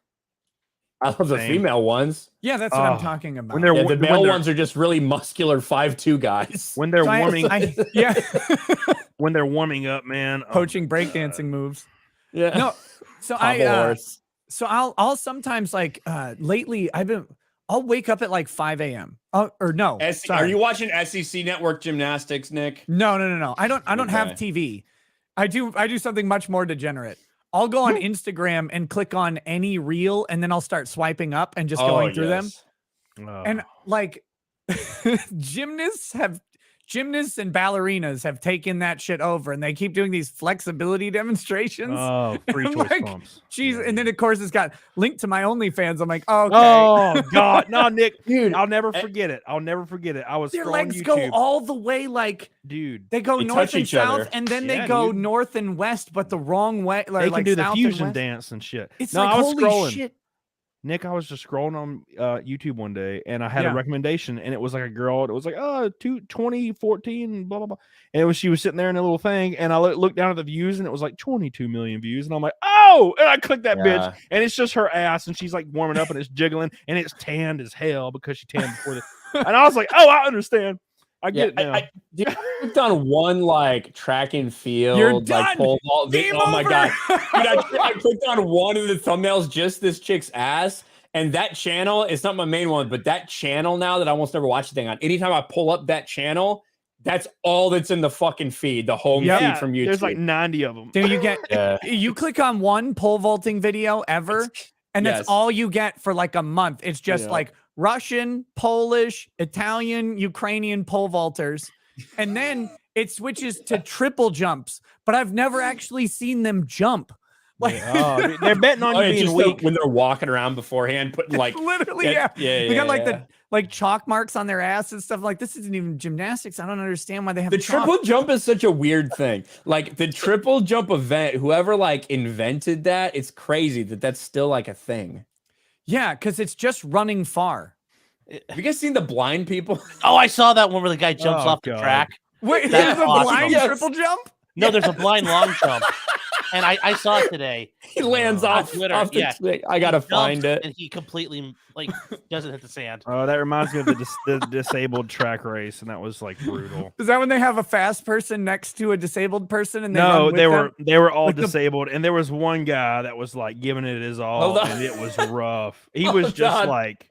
I love the Same. female ones. Yeah, that's what I'm Oh, talking about. when they're Yeah, the when male they're- ones are just really muscular 5'2" guys. when they're So warming yeah, when they're warming up, man. Oh coaching my breakdancing moves. Yeah. No, so Hobble horse. So I'll sometimes like lately I'll wake up at like 5 a.m. Or no, Are sorry. you watching SEC Network Gymnastics, Nick? No. I don't have Okay. TV. I do something much more degenerate. I'll go on Instagram and click on any reel, and then I'll start swiping up and just going through them. Oh. And like gymnasts and ballerinas have taken that shit over, and they keep doing these flexibility demonstrations. Oh, free I'm choice like, pumps. Jeez, Yeah, and then dude. of course it's got linked to my OnlyFans. I'm like, okay. Oh God, no, Nick, Dude, I'll never forget it. I'll never forget it. I was Their scrolling legs YouTube, go all the way, like dude. they go They north touch and each south, other. and then they Yeah, go dude. north and west, but the wrong way. They can like do the south and fusion west. dance and shit. It's No, like, I was holy scrolling. shit. Nick, I was just scrolling on YouTube one day, and I had Yeah. a recommendation, and it was like a girl. It was like 2014, blah blah blah, and she was sitting there in a little thing, and I looked down at the views, and it was like 22 million views, and I'm like, oh, and I clicked that bitch, Yeah. and it's just her ass, and she's like warming up, and it's jiggling, and it's tanned as hell because she tanned before the, and I was like, oh, I understand, I get it now. Dude, I clicked on one like track and field, You're like done. pole vault. Game Oh my over. god, dude! I clicked on one of the thumbnails, just this chick's ass, and that channel. It's not my main one, but that channel now that I almost never watch a thing on. Anytime I pull up that channel, that's all that's in the fucking feed, the home feed from YouTube. There's like 90 of them. Dude, you get Yeah. you click on one pole vaulting video ever, and that's Yes. all you get for like a month. It's just Yeah. like Russian, Polish, Italian, Ukrainian pole vaulters. And then it switches to triple jumps, but I've never actually seen them jump. Like Oh, dude, they're betting on Oh, you yeah, being just weak. when they're walking around beforehand, putting like literally, yeah, yeah. yeah, They got yeah, like yeah. the like chalk marks on their ass and stuff. Like, this isn't even gymnastics. I don't understand why they have The chalk. triple jump is such a weird thing. Like the triple jump event, whoever like invented that, it's crazy that that's still like a thing. Yeah, because it's just running far. Have you guys seen the blind people? Oh, I saw that one where the guy jumps Oh, off the God. track. Wait, That's there's a awesome. blind Yes. triple jump? No, there's a blind long jump. And I saw it today. He lands On off, Twitter, off the yeah. thing. I gotta He find jumps it. And he completely like doesn't hit the sand. Oh, that reminds me of the disabled track race, and that was like brutal. Is that when they have a fast person next to a disabled person and they run No, with they them? were all Like the- disabled, and there was one guy that was like giving it his all, Hold on. and it was rough. He Oh, was just God. like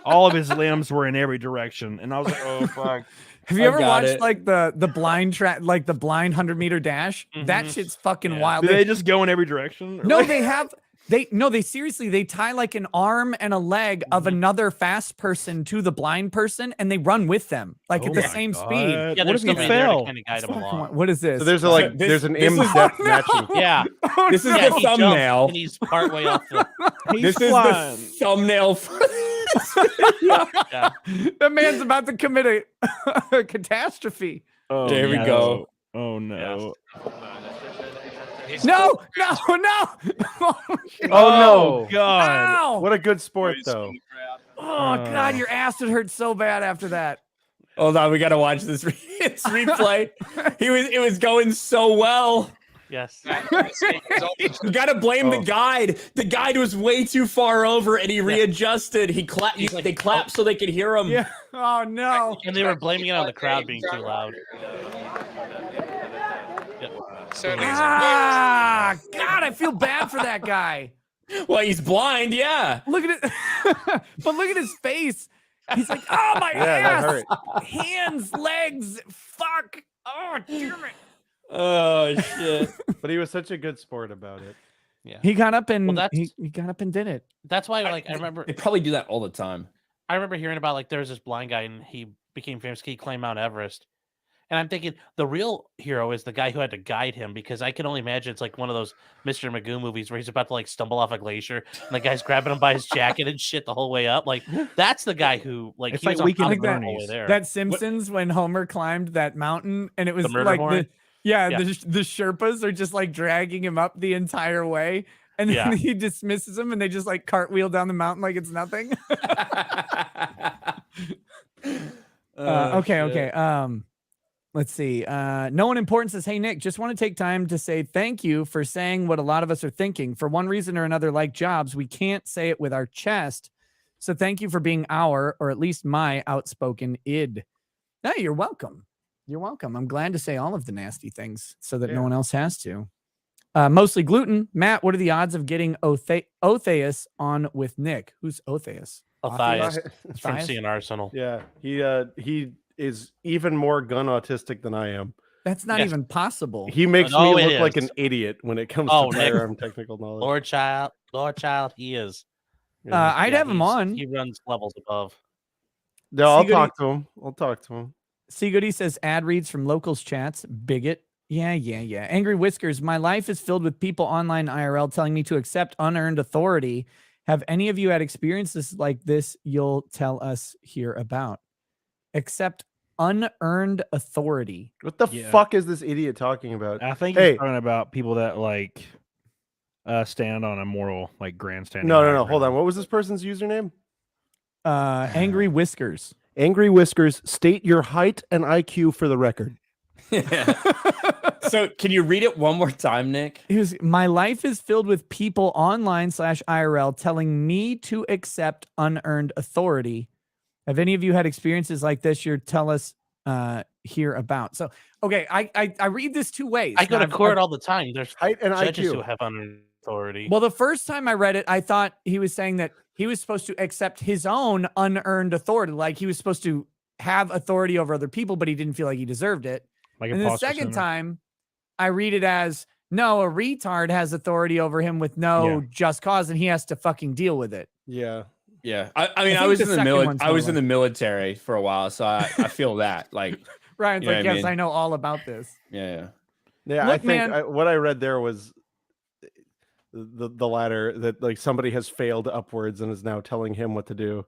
all of his limbs were in every direction, and I was like, oh fuck. Have you I ever got watched it. like the blind track, like the blind 100-meter dash? That Mhm. shit's fucking Yeah. wild. Do they just go in every direction? No, Like- they seriously, they tie like an arm and a leg of another fast person to the blind person and they run with them like Oh at the my same God. speed. Yeah, What there's if he somebody there to fell? kind of guide him Fucking along. what is this? So there's a This- an this is- in-depth Oh, no. matching. Yeah, Oh, This is no. yeah, the he jumps thumbnail. and he's partway off the. He's This is flying. the thumbnail for Yeah. That man's about to commit a catastrophe. Oh, There we no. go. Oh no. No, no. Oh no! God. Ow. What a good sport, though. Oh God, your ass would hurt so bad after that. Hold on, we gotta watch this replay. It was going so well. Yes. You gotta blame the guide. The guide was way too far over and he readjusted. He clapped. He's like, They clapped so they could hear him. Yeah. Oh no. And they were blaming it on the crowd being too loud. So amazing. Ah, God, I feel bad for that guy. Well, he's blind. Yeah. Look at it. But look at his face. He's like, oh, my Yeah, that ass. hurt. Hands, legs. Fuck. Oh, damn it. Oh shit. But he was such a good sport about it. Yeah. He got up and that's- he got up and did it. That's why, like, I remember They probably do that all the time. I remember hearing about, like, there was this blind guy and he became famous. He climbed Mount Everest. And I'm thinking the real hero is the guy who had to guide him, because I can only imagine it's like one of those Mr. Magoo movies where he's about to like stumble off a glacier and the guy's grabbing him by his jacket and shit the whole way up. Like, that's the guy who, like, It's he like was on Weekend top at of the whole Bernie's. way there. That Simpsons when Homer climbed that mountain and it was murder like horn? the Sherpas are just like dragging him up the entire way. And then Yeah. he dismisses them and they just like cartwheel down the mountain like it's nothing. Okay. Let's see. No one important says, hey, Nick, just want to take time to say thank you for saying what a lot of us are thinking. For one reason or another, like jobs, we can't say it with our chest. So thank you for being our, or at least my, outspoken id. No, you're welcome. You're welcome. I'm glad to say all of the nasty things so that no one else has to. Mostly gluten. Matt, what are the odds of getting Otheus on with Nick? Who's Otheus? Matthias from Matthias? Seeing Arsenal. Yeah, he is even more gun autistic than I am. That's not even possible. He makes No, me it look like is. an idiot when it comes Oh, to Nick. firearm technical knowledge. Lord child, he is. I'd have him on. He runs levels above. No, I'll Sigurd- talk to him. I'll talk to him. Seagoody says ad reads from locals chats. Bigot. Yeah. Angry Whiskers. My life is filled with people online IRL telling me to accept unearned authority. Have any of you had experiences like this you'll tell us here about? Accept unearned authority. What the Yeah. fuck is this idiot talking about? I think Hey. he's talking about people that like stand on a moral like grandstanding. No. high Hold on. ground. What was this person's username? Angry Whiskers. Angry Whiskers. State your height and IQ for the record. So can you read it one more time, Nick? My life is filled with people online /IRL telling me to accept unearned authority. Have any of you had experiences like this? You're tell us here about. So, okay, I read this two ways. I go Now, to court all the time. There's Height and judges who IQ. have unearned authority. Well, the first time I read it, I thought he was saying that he was supposed to accept his own unearned authority. Like he was supposed to have authority over other people, but he didn't feel like he deserved it. Like And the imposter second syndrome. time, I read it as, no, a retard has authority over him with no just cause, and he has to fucking deal with it. Yeah. Yeah. I mean, I I think was the in the second military. one's I was more in the military for a while, so I feel that. Like, Ryan's You know like, what I yes, mean? I know all about this. yeah. Yeah, Look, I think man. what I read there was the latter, that like somebody has failed upwards and is now telling him what to do.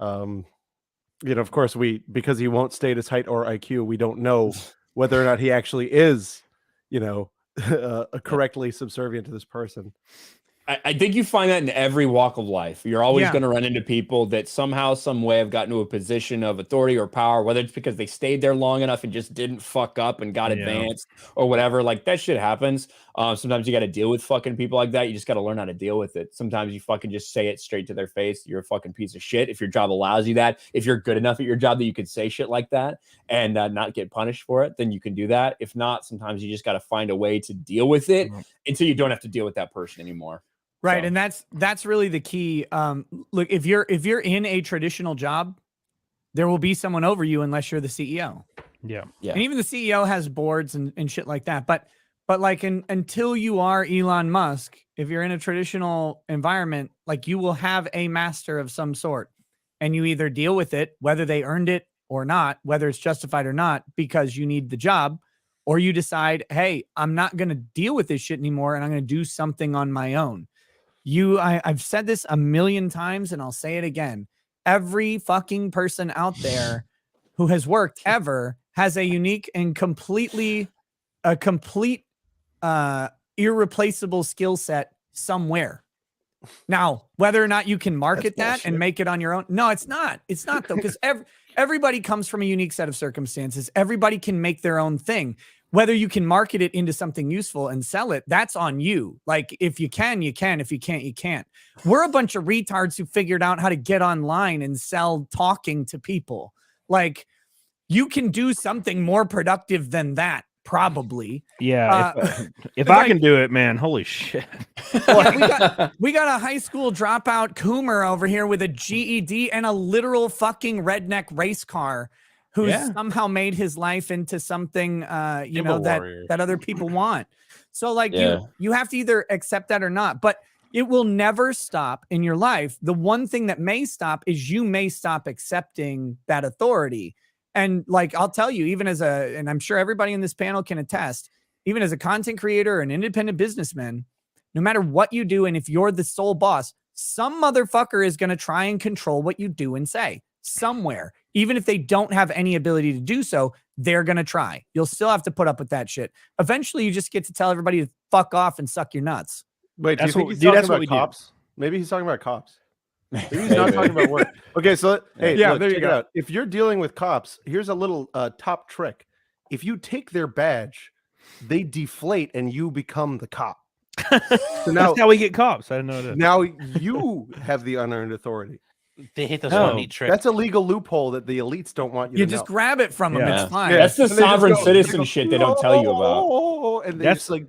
Of course, because he won't state his height or IQ, we don't know whether or not he actually is, correctly subservient to this person. I think you find that in every walk of life. You're always Yeah. going to run into people that somehow, some way have gotten to a position of authority or power, whether it's because they stayed there long enough and just didn't fuck up and got Yeah. advanced or whatever. Like that shit happens. Sometimes you got to deal with fucking people like that. You just got to learn how to deal with it. Sometimes you fucking just say it straight to their face. You're a fucking piece of shit. If your job allows you that, if you're good enough at your job that you could say shit like that and not get punished for it, then you can do that. If not, sometimes you just got to find a way to deal with it until you don't have to deal with that person anymore. Right. So- And that's really the key. Look, if you're in a traditional job, there will be someone over you unless you're the CEO. Yeah. Yeah. And even the CEO has boards and shit like that. But like until you are Elon Musk, if you're in a traditional environment, like you will have a master of some sort, and you either deal with it, whether they earned it or not, whether it's justified or not, because you need the job, or you decide, hey, I'm not going to deal with this shit anymore, and I'm going to do something on my own. I've said this a million times, and I'll say it again. Every fucking person out there who has worked ever has a unique and complete irreplaceable skill set somewhere. Now, whether or not you can market That's that and bullshit. make it on your own. No, it's not. It's not though, because everybody comes from a unique set of circumstances. Everybody can make their own thing. Whether you can market it into something useful and sell it, that's on you. Like if you can, you can. If you can't, you can't. We're a bunch of retards who figured out how to get online and sell talking to people. Like you can do something more productive than that. probably. Yeah, if like- I can do it, man, holy shit. Yeah, we got a high school dropout Coomer over here with a GED and a literal fucking redneck race car who's Yeah. somehow made his life into something you Gimbal know that warrior. that other people want. So like Yeah. you have to either accept that or not, but it will never stop in your life. The one thing that may stop is you may stop accepting that authority. And like I'll tell you, even as and I'm sure everybody in this panel can attest, even as a content creator, an independent businessman, no matter what you do, and if you're the sole boss, some motherfucker is going to try and control what you do and say somewhere. Even if they don't have any ability to do so, they're going to try. You'll still have to put up with that shit. Eventually, you just get to tell everybody to fuck off and suck your nuts. Wait, do you That's think what- he's dude, talking that's what about we do. cops? Maybe he's talking about cops. Maybe he's not talking about work. Okay, so hey, Yeah, look, there you check it go. out. If you're dealing with cops, here's a little top trick. If you take their badge, they deflate and you become the cop. So now, That's how we get cops. I didn't know that. now you have the unearned authority. They hate those Oh, neat tricks. That's a legal loophole that the elites don't want you, You to just know. grab it from them. Yeah. It's fine. Yeah. That's the And they just sovereign go- citizen they go, shit they don't tell you about. "Oh," and they That's- just like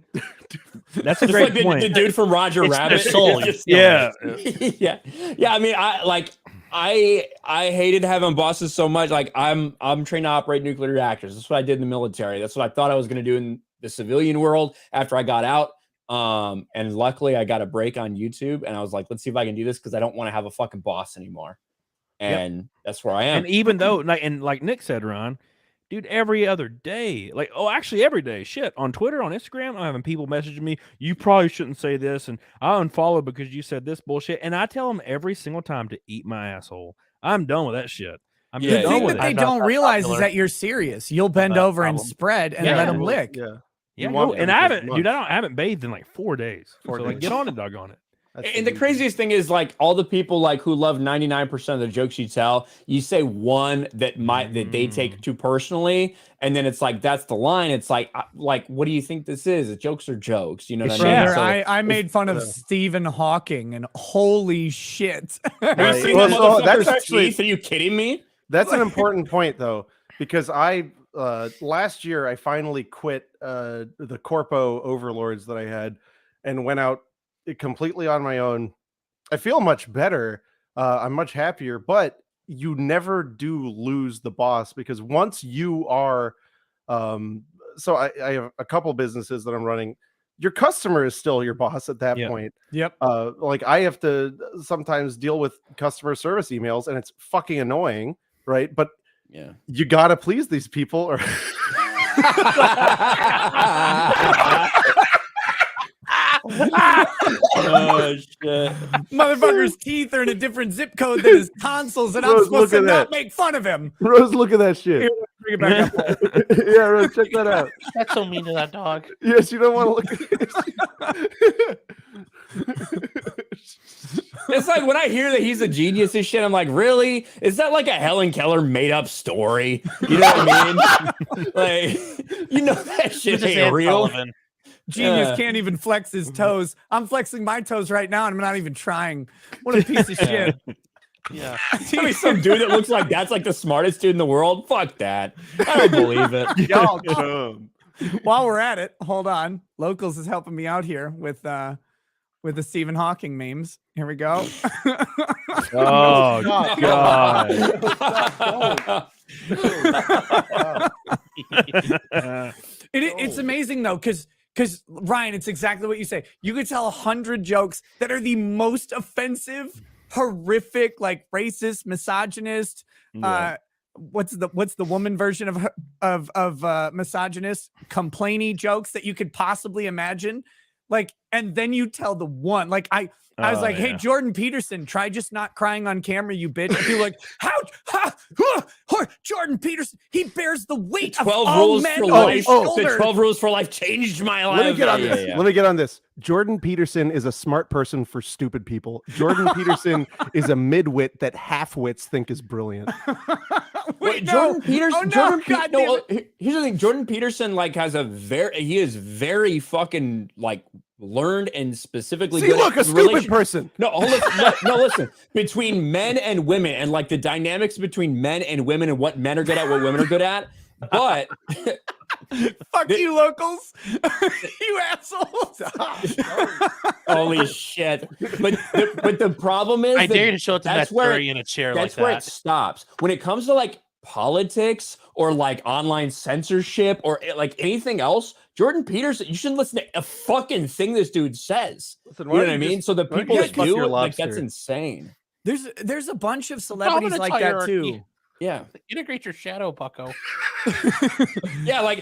That's a Just great like point. the dude from Roger It's their Rabbit. soul. Just- Yeah. yeah. I mean, I hated having bosses so much. Like I'm trained to operate nuclear reactors. That's what I did in the military. That's what I thought I was going to do in the civilian world after I got out. And luckily I got a break on YouTube, and I was like, let's see if I can do this because I don't want to have a fucking boss anymore. And that's where I am. And even though, like Nick said, Ron, dude, every other day, actually every day, shit, on Twitter, on Instagram, I'm having people messaging me, you probably shouldn't say this, and I unfollow because you said this bullshit, and I tell them every single time to eat my asshole. I'm done with that shit. I'm Yeah, The done thing with that it. they I'm not don't that realize popular. is that you're serious. You'll bend that over and problem. spread and Yeah, let them well, lick. Yeah. Yeah, want no, them and for I haven't, dude, months. I haven't bathed in like 4 days. 4 So like, days. get on it, doggone it. That's And the easy. craziest thing is, like, all the people like who love 99% of the jokes you tell, you say one that they take too personally, and then it's like that's the line. It's like what do you think this is? Jokes are jokes, you know what I mean? Brother, So, I made fun of Yeah. Stephen Hawking, and holy shit. have you Right. seen Well, that so that's motherfucker's actually- teeth? Are you kidding me? That's an important point, though, because I last year I finally quit the corpo overlords that I had and went out completely on my own. I feel much better. I'm much happier, but you never do lose the boss because once you are, so I have a couple businesses that I'm running. Your customer is still your boss at that Yeah. point. Yep. Like I have to sometimes deal with customer service emails, and it's fucking annoying, right? But Yeah. you gotta please these people, or Oh shit! Motherfucker's teeth are in a different zip code than his tonsils, and I'm Rose, supposed look to at not that. make fun of him. Rose, look at that shit. Bring it back up. Yeah, Rose, check that out. That's so mean to that dog. Yes, you don't want to look at It's like when I hear that he's a genius and shit, I'm like, really? Is that like a Helen Keller made up story? You know what I mean? Like, you know that shit He's just ain't Ann real. Sullivan. Genius Yeah. can't even flex his toes. I'm flexing my toes right now, and I'm not even trying. What a piece of shit. Yeah. I mean, some dude that looks like that's like the smartest dude in the world. Fuck that. I don't believe it. y'all dumb. While we're at it, hold on. Locals is helping me out here with the Stephen Hawking memes. Here we go. Oh, Stop. God. It's amazing though, because Ryan, it's exactly what you say. You could tell 100 jokes that are the most offensive, horrific, like racist, misogynist. Yeah. What's the woman version of misogynist, complainy jokes that you could possibly imagine? Like, and then you tell the one, like I was Oh, like, hey, yeah. Jordan Peterson, try just not crying on camera, you bitch. And people are like, Jordan Peterson, he bears the weight of 12 all rules men for on life. his The shoulders. 12 rules for life changed my life. Let me get on Yeah, this. yeah. Let me get on this. Jordan Peterson is a smart person for stupid people. Jordan Peterson is a midwit that half-wits think is brilliant. Wait, no. Jordan Peterson. Oh, no, Jordan God no, damn here's the thing. Jordan Peterson like has he is very fucking like learned and specifically See, good look, a at stupid relation- person. No, hold on, no, listen. Between men and women, and like the dynamics between men and women, and what men are good at, what women are good at. But Fucking Fuck you, locals. You assholes. Holy shit! But the problem is, I that dare you to show it to that's Matt where Curry in a chair like that's where it that. stops. When it comes to like politics or like online censorship or like anything else, Jordan Peterson, you shouldn't listen to a fucking thing this dude says. Listen, You know what I mean? So the why don't people you that just fuck your do, like, that's lobster? insane. There's a bunch of celebrities like that hierarchy. too. Yeah. Integrate your shadow, bucko. Yeah,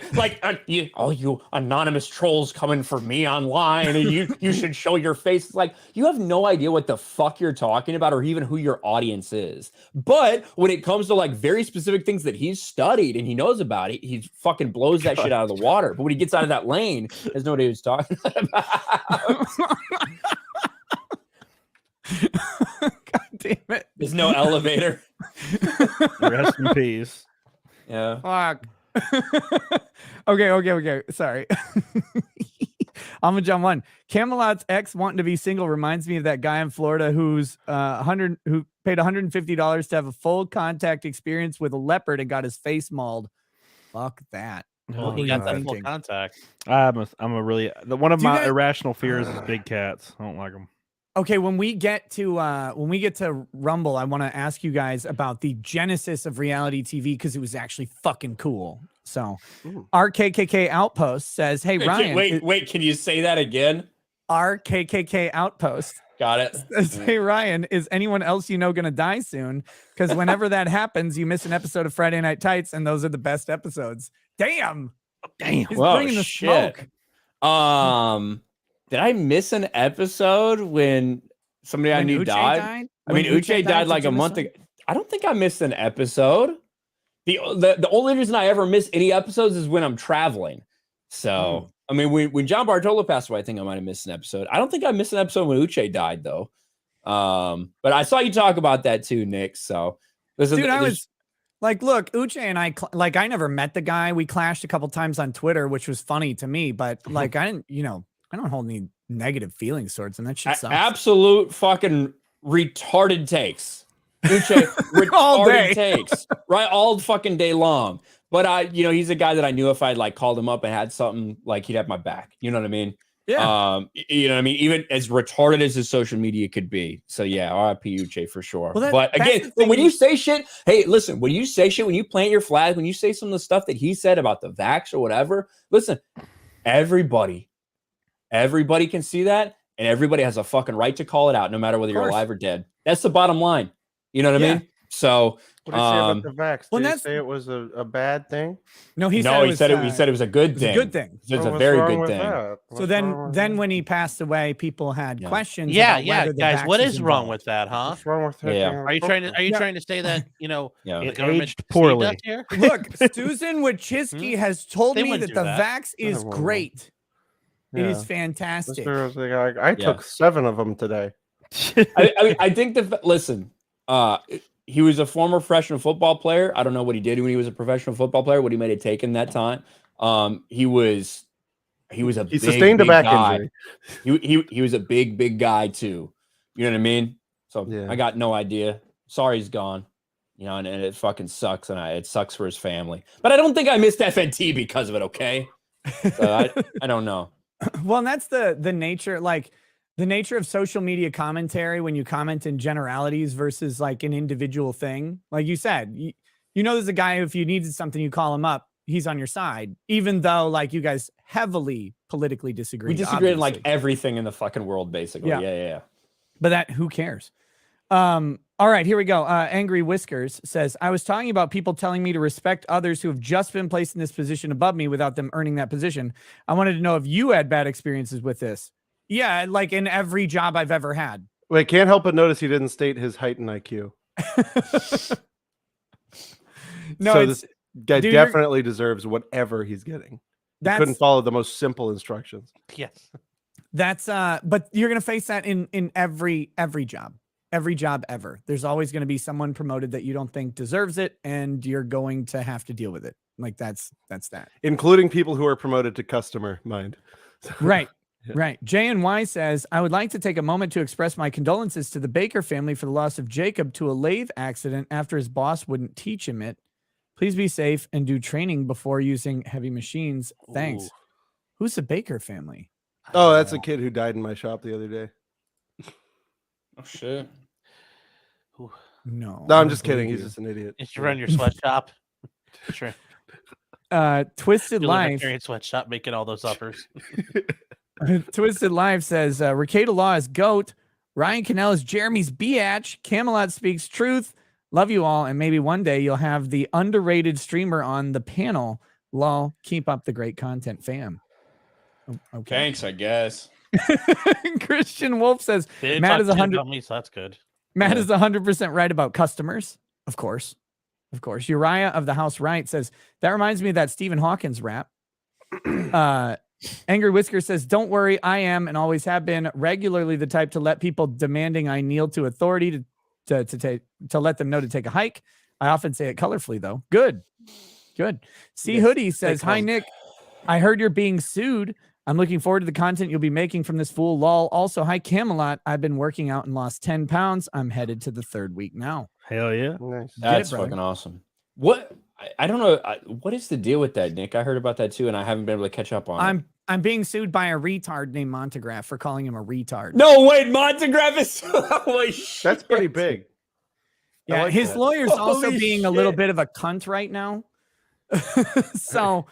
all you anonymous trolls coming for me online, and you should show your face. It's like, you have no idea what the fuck you're talking about, or even who your audience is. But when it comes to like very specific things that he's studied and he knows about, he fucking blows that shit out of the water. But when he gets out of that lane, there's nobody who's talking about. God damn it. There's no elevator. Rest in peace. Yeah. Fuck. Okay. Sorry. I'm gonna jump one. Camelot's ex wanting to be single reminds me of that guy in Florida who paid $150 to have a full contact experience with a leopard and got his face mauled. Fuck that. Well, What he were got you that full thinking? contact. I'm a really one of Do you my guys- irrational fears is big cats. I don't like them. Okay, when we get to Rumble, I want to ask you guys about the genesis of reality TV because it was actually fucking cool. So, our KKK Outpost says, "Hey Ryan, Wait, can you say that again? Our KKK Outpost Got it. says, hey Ryan, is anyone else you know gonna die soon? Because whenever that happens, you miss an episode of Friday Night Tights, and those are the best episodes. Damn, Damn. he's Whoa, bringing the shit. smoke. Did I miss an episode when somebody I When knew Uche died? I When mean, Uche died like a month ago. I don't think I missed an episode. The only reason I ever miss any episodes is when I'm traveling. So, I mean, when John Bartolo passed away, I think I might have missed an episode. I don't think I missed an episode when Uche died, though. But I saw you talk about that too, Nick. So, listen, Dude, I was like, look, Uche and I, I never met the guy. We clashed a couple times on Twitter, which was funny to me, but like, I don't hold any negative feelings towards him. That shit sucks. absolute fucking retarded takes. Uche, All day. retarded takes, right? All fucking day long. But he's a guy that I knew if I'd like called him up and had something, like, he'd have my back. You know what I mean? Yeah. You know what I mean? Even as retarded as his social media could be. So yeah, RIP Uche for sure. Well, but that's again, the thing. when you say shit, hey, listen, when you say shit, when you plant your flag, when you say some of the stuff that he said about the vax or whatever, listen, everybody can see that, and everybody has a fucking right to call it out, no matter whether you're course. alive or dead. That's the bottom line. You know what I Yeah. mean? So What did he say about the vax? well, Did he that's- say it was a bad thing? No, he no, he said it was a good it was a thing. good thing. It's a What's very wrong good with thing. that? So What's then wrong with then that? when he passed away, people had questions. Yeah, about yeah, whether the guys. vax What was is wrong involved. with that, huh? What's wrong with Yeah. taking Are you trying to Yeah. trying to say that Yeah. the It government aged deceived poorly. us here? Look, Susan Wojcicki has told They me wouldn't that do the that. vax is Oh, well. great. It is Yeah. fantastic. Mr. was like, I Yeah. took 7 of them today. I think listen, he was a former professional football player. I don't know what he did when he was a professional football player, what he might have taken that time. He was a He big, sustained a big back guy. injury. He was a big guy too. You know what I mean? So Yeah. I got no idea. Sorry he's gone. You know, and it fucking sucks, and it sucks for his family. But I don't think I missed FNT because of it. Okay, so I don't know. Well, and that's the nature, like the nature of social media commentary when you comment in generalities versus like an individual thing. Like you said, you know, there's a guy who, if you needed something, you call him up. He's on your side, even though like you guys heavily politically disagree. We disagree on like obviously. everything in the fucking world, basically. Yeah. Yeah. But that, who cares? All right, here we go. Angry Whiskers says, I was talking about people telling me to respect others who have just been placed in this position above me without them earning that position. I wanted to know if you had bad experiences with this. Yeah, like in every job I've ever had. Wait, can't help but notice he didn't state his height and IQ. No, So it's, this guy dude, you're- definitely deserves whatever he's getting. He that's couldn't follow the most simple instructions. Yes. that's but you're gonna face that in every job. Every job ever. There's always going to be someone promoted that you don't think deserves it, and you're going to have to deal with it. Like that's that. Including people who are promoted to customer, mind. Right. Yeah. Right. JNY says, I would like to take a moment to express my condolences to the Baker family for the loss of Jacob to a lathe accident after his boss wouldn't teach him it. Please be safe and do training before using heavy machines. Thanks. Ooh. Who's the Baker family? Oh, that's a kid who died in my shop the other day. Oh shit. No. No, I I'm don't just kidding. believe He's just an idiot. You should run your sweatshop. Sure. Twisted You'll live Life. in a sweatshop making all those uppers. Twisted Life says Ricada Law is GOAT. Ryan Kinel is Jeremy's biatch. Camelot speaks truth. Love you all, and maybe one day you'll have the underrated streamer on the panel. Lol, keep up the great content, fam. Oh, okay. Thanks, I guess. Christian Wolf says They Matt talk is shit 100. about me, so that's good. Matt Yeah. is 100% right about customers. Of course. Uriah of the House Right says that reminds me of that Stephen Hawkins rap. Angry Whisker says, don't worry, I am and always have been regularly the type to let people demanding I kneel to authority to let them know to take a hike. I often say it colorfully, though. Good. C. Yes, Hoodie says, they hi, come. Nick. I heard you're being sued. I'm looking forward to the content you'll be making from this fool. Lol. Also, hi, Camelot. I've been working out and lost 10 pounds. I'm headed to the 3rd week now. Hell yeah. Nice. That's brother. fucking awesome. What? I don't know. What is the deal with that, Nick? I heard about that too, and I haven't been able to catch up on it. I'm being sued by a retard named Montegraph for calling him a retard. No, wait, Montegraph is. Holy shit. That's pretty big. I Yeah, like his that. lawyer's also Holy being a little shit. bit of a cunt right now. So,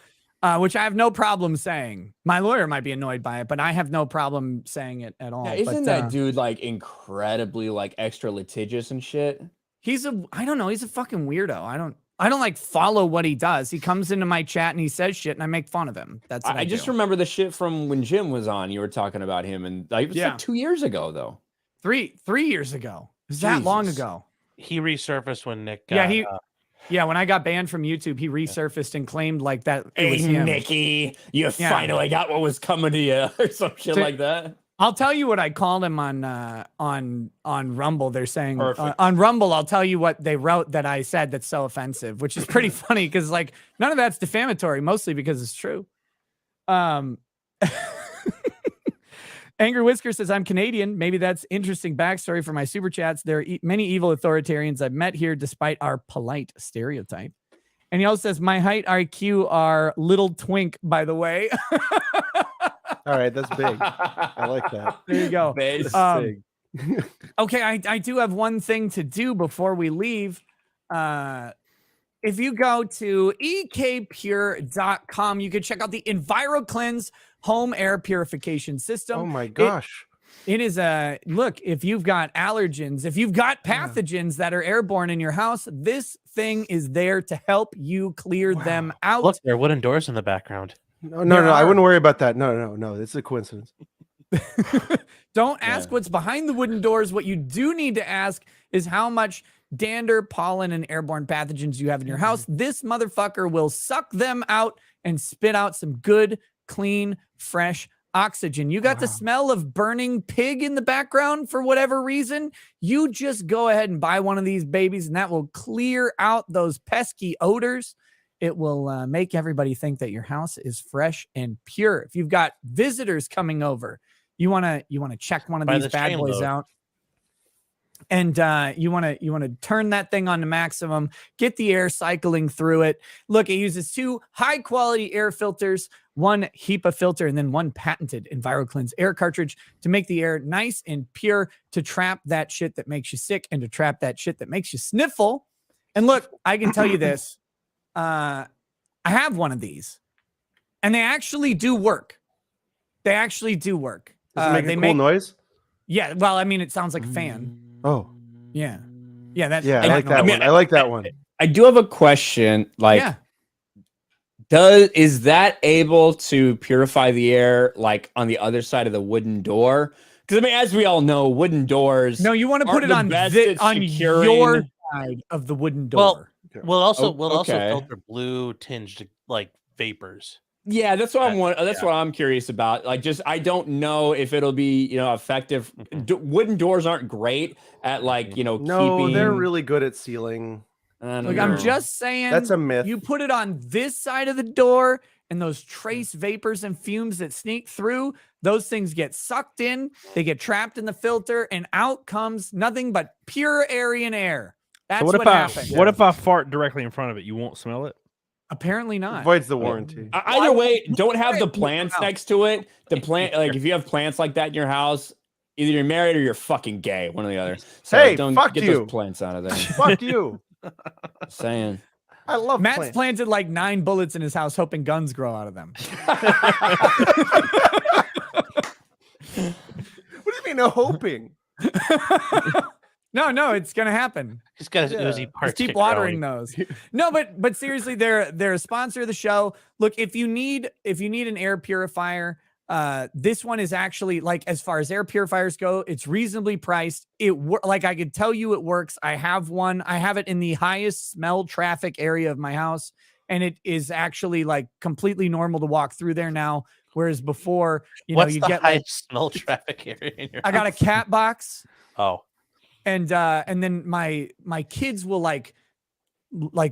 which I have no problem saying. My lawyer might be annoyed by it, but I have no problem saying it at all. Yeah, isn't But, that dude like incredibly like extra litigious and shit? I don't know, he's a fucking weirdo. I don't like follow what he does. He comes into my chat and he says shit and I make fun of him. That's what I just do. remember the shit from when Jim was on. You were talking about him, and like, it was Yeah. like 2 years ago though. 3 years ago. It was that long Jesus. ago. He resurfaced when Nick Yeah, got, Yeah, when I got banned from YouTube, he resurfaced and claimed like that it was Hey, him. Nicky, you Yeah. finally got what was coming to you, or some shit So- like that. I'll tell you what I called him on Rumble. They're saying Perfect. on Rumble. I'll tell you what they wrote that I said that's so offensive, which is pretty funny because like none of that's defamatory, mostly because it's true. Angry Whisker says I'm Canadian. Maybe that's interesting backstory for my super chats. There are many evil authoritarians I've met here, despite our polite stereotype. And he also says my height IQ are little twink. By the way, All right, that's big. I like that. there you go. Base. Big. Okay, I do have one thing to do before we leave. If you go to ekpure.com, you can check out the EnviroCleanse home air purification system. Oh my gosh. It is a look. If you've got allergens, if you've got pathogens that are airborne in your house, this thing is there to help you clear them out. look, there are wooden doors in the background. No, There I are. wouldn't worry about that. No. It's a coincidence. Don't ask what's behind the wooden doors. What you do need to ask is how much dander, pollen, and airborne pathogens you have in your house. This motherfucker will suck them out and spit out some good, clean, fresh oxygen. You got the smell of burning pig in the background for whatever reason. You just go ahead and buy one of these babies, and that will clear out those pesky odors. It will make everybody think that your house is fresh and pure. If you've got visitors coming over, you want to check one of By these the bad train boys load. out. And you want to turn that thing on to maximum, get the air cycling through it. Look, it uses 2 high quality air filters, one HEPA filter, and then one patented EnviroCleanse air cartridge to make the air nice and pure, to trap that shit that makes you sick and to trap that shit that makes you sniffle. And look, I can tell you this. I have one of these and they actually do work. They actually do work. Does it make they a cool noise? Yeah. Well, I mean, it sounds like a fan. Oh, Yeah. Yeah. That's, yeah. I like that I mean, one. I like that one. I do have a question. Like, yeah. is that able to purify the air like on the other side of the wooden door? Because I mean, as we all know, wooden doors. No, you want to put aren't it the on best at on securing- your side of the wooden door. Well, we'll also okay. filter blue tinged like vapors. Yeah, that's what that's what I'm curious about. Like, just I don't know if it'll be effective. Wooden doors aren't great at like No, keeping. they're really good at sealing. Look, I'm just saying. That's a myth. You put it on this side of the door, and those trace vapors and fumes that sneak through, those things get sucked in. They get trapped in the filter, and out comes nothing but pure Aryan air. That's So what happened. What if I fart directly in front of it? You won't smell it. Apparently not. Voids the warranty. Either way, don't have the plants No. next to it. The plant, like if you have plants like that in your house, either you're married or you're fucking gay, one or the other. So Hey, don't fuck get you. those plants out of there. Fuck you. Saying. I love Matt's plants. planted like 9 bullets in his house, hoping guns grow out of them. What do you mean, no hoping? No, it's gonna happen. He's got his Yeah. Uzi Just parts. keep watering those. No, but seriously, they're a sponsor of the show. Look, if you need an air purifier, this one is actually, like, as far as air purifiers go, it's reasonably priced. Like, I could tell you it works. I have one. I have it in the highest smell traffic area of my house, and it is actually like completely normal to walk through there now. Whereas before, What's you the get highest smell traffic area in your I got a house? cat box. Oh, And then my kids will like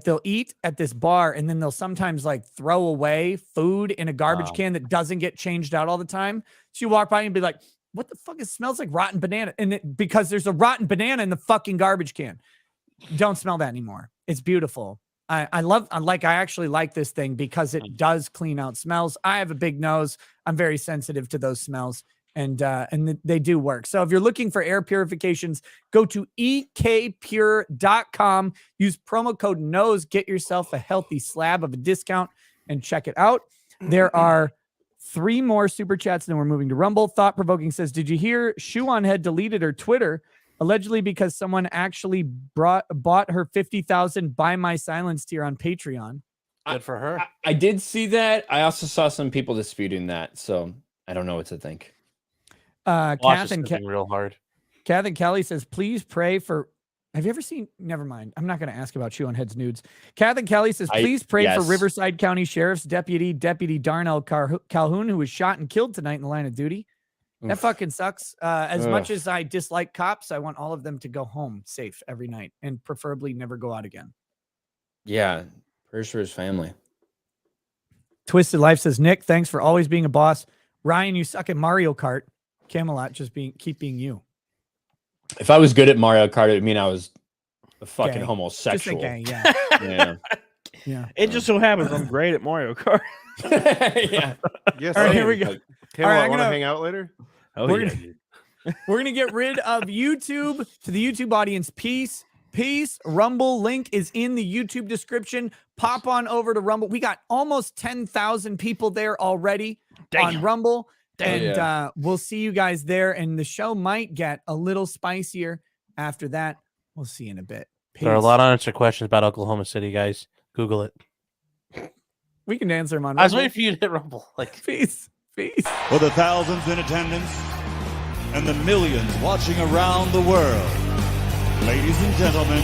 they'll eat at this bar, and then they'll sometimes like throw away food in a garbage can that doesn't get changed out all the time. So you walk by and be like, what the fuck? It smells like rotten banana. And because there's a rotten banana in the fucking garbage can. Don't smell that anymore. It's beautiful. I actually like this thing because it does clean out smells. I have a big nose. I'm very sensitive to those smells. And they do work. So if you're looking for air purifications, go to ekpure.com. Use promo code NOSE. Get yourself a healthy slab of a discount and check it out. There are 3 more super chats, and then we're moving to Rumble. Thought Provoking says, did you hear Shoe On had deleted her Twitter allegedly because someone actually bought her 50,000 Buy My Silence tier on Patreon? good for her. I did see that. I also saw some people disputing that, so I don't know what to think. Wash Kath is and thinking real hard. Kath and Kelly says, please pray for. Have you ever seen? Never mind. I'm not going to ask about Shoe on Head's nudes. Kath and Kelly says, please pray for yes. Riverside County Sheriff's Deputy Darnell Calhoun, who was shot and killed tonight in the line of duty. That Oof. fucking sucks. As Ugh. much as I dislike cops, I want all of them to go home safe every night and preferably never go out again. Yeah, prayers for his family. Twisted Life says, Nick, thanks for always being a boss. Ryan, you suck at Mario Kart. Camelot, keep being you. If I was good at Mario Kart, it would mean I was a fucking Gay. Just a homosexual. gay, yeah. Yeah. Yeah. It just so happens I'm great at Mario Kart. Yeah. Yes, All right, here same. we go. Like, All right, I'm want to gonna- hang out later? Oh, We're yeah. gonna- We're going to get rid of YouTube. To the YouTube audience, peace. Rumble link is in the YouTube description. Pop on over to Rumble. We got almost 10,000 people there already on Rumble. And we'll see you guys there. And the show might get a little spicier after that. We'll see you in a bit. Peace. There are a lot of unanswered questions about Oklahoma City, guys. Google it. We can answer them on I was Rumble. waiting for you to hit Rumble. Like, Peace. For the thousands in attendance and the millions watching around the world, ladies and gentlemen,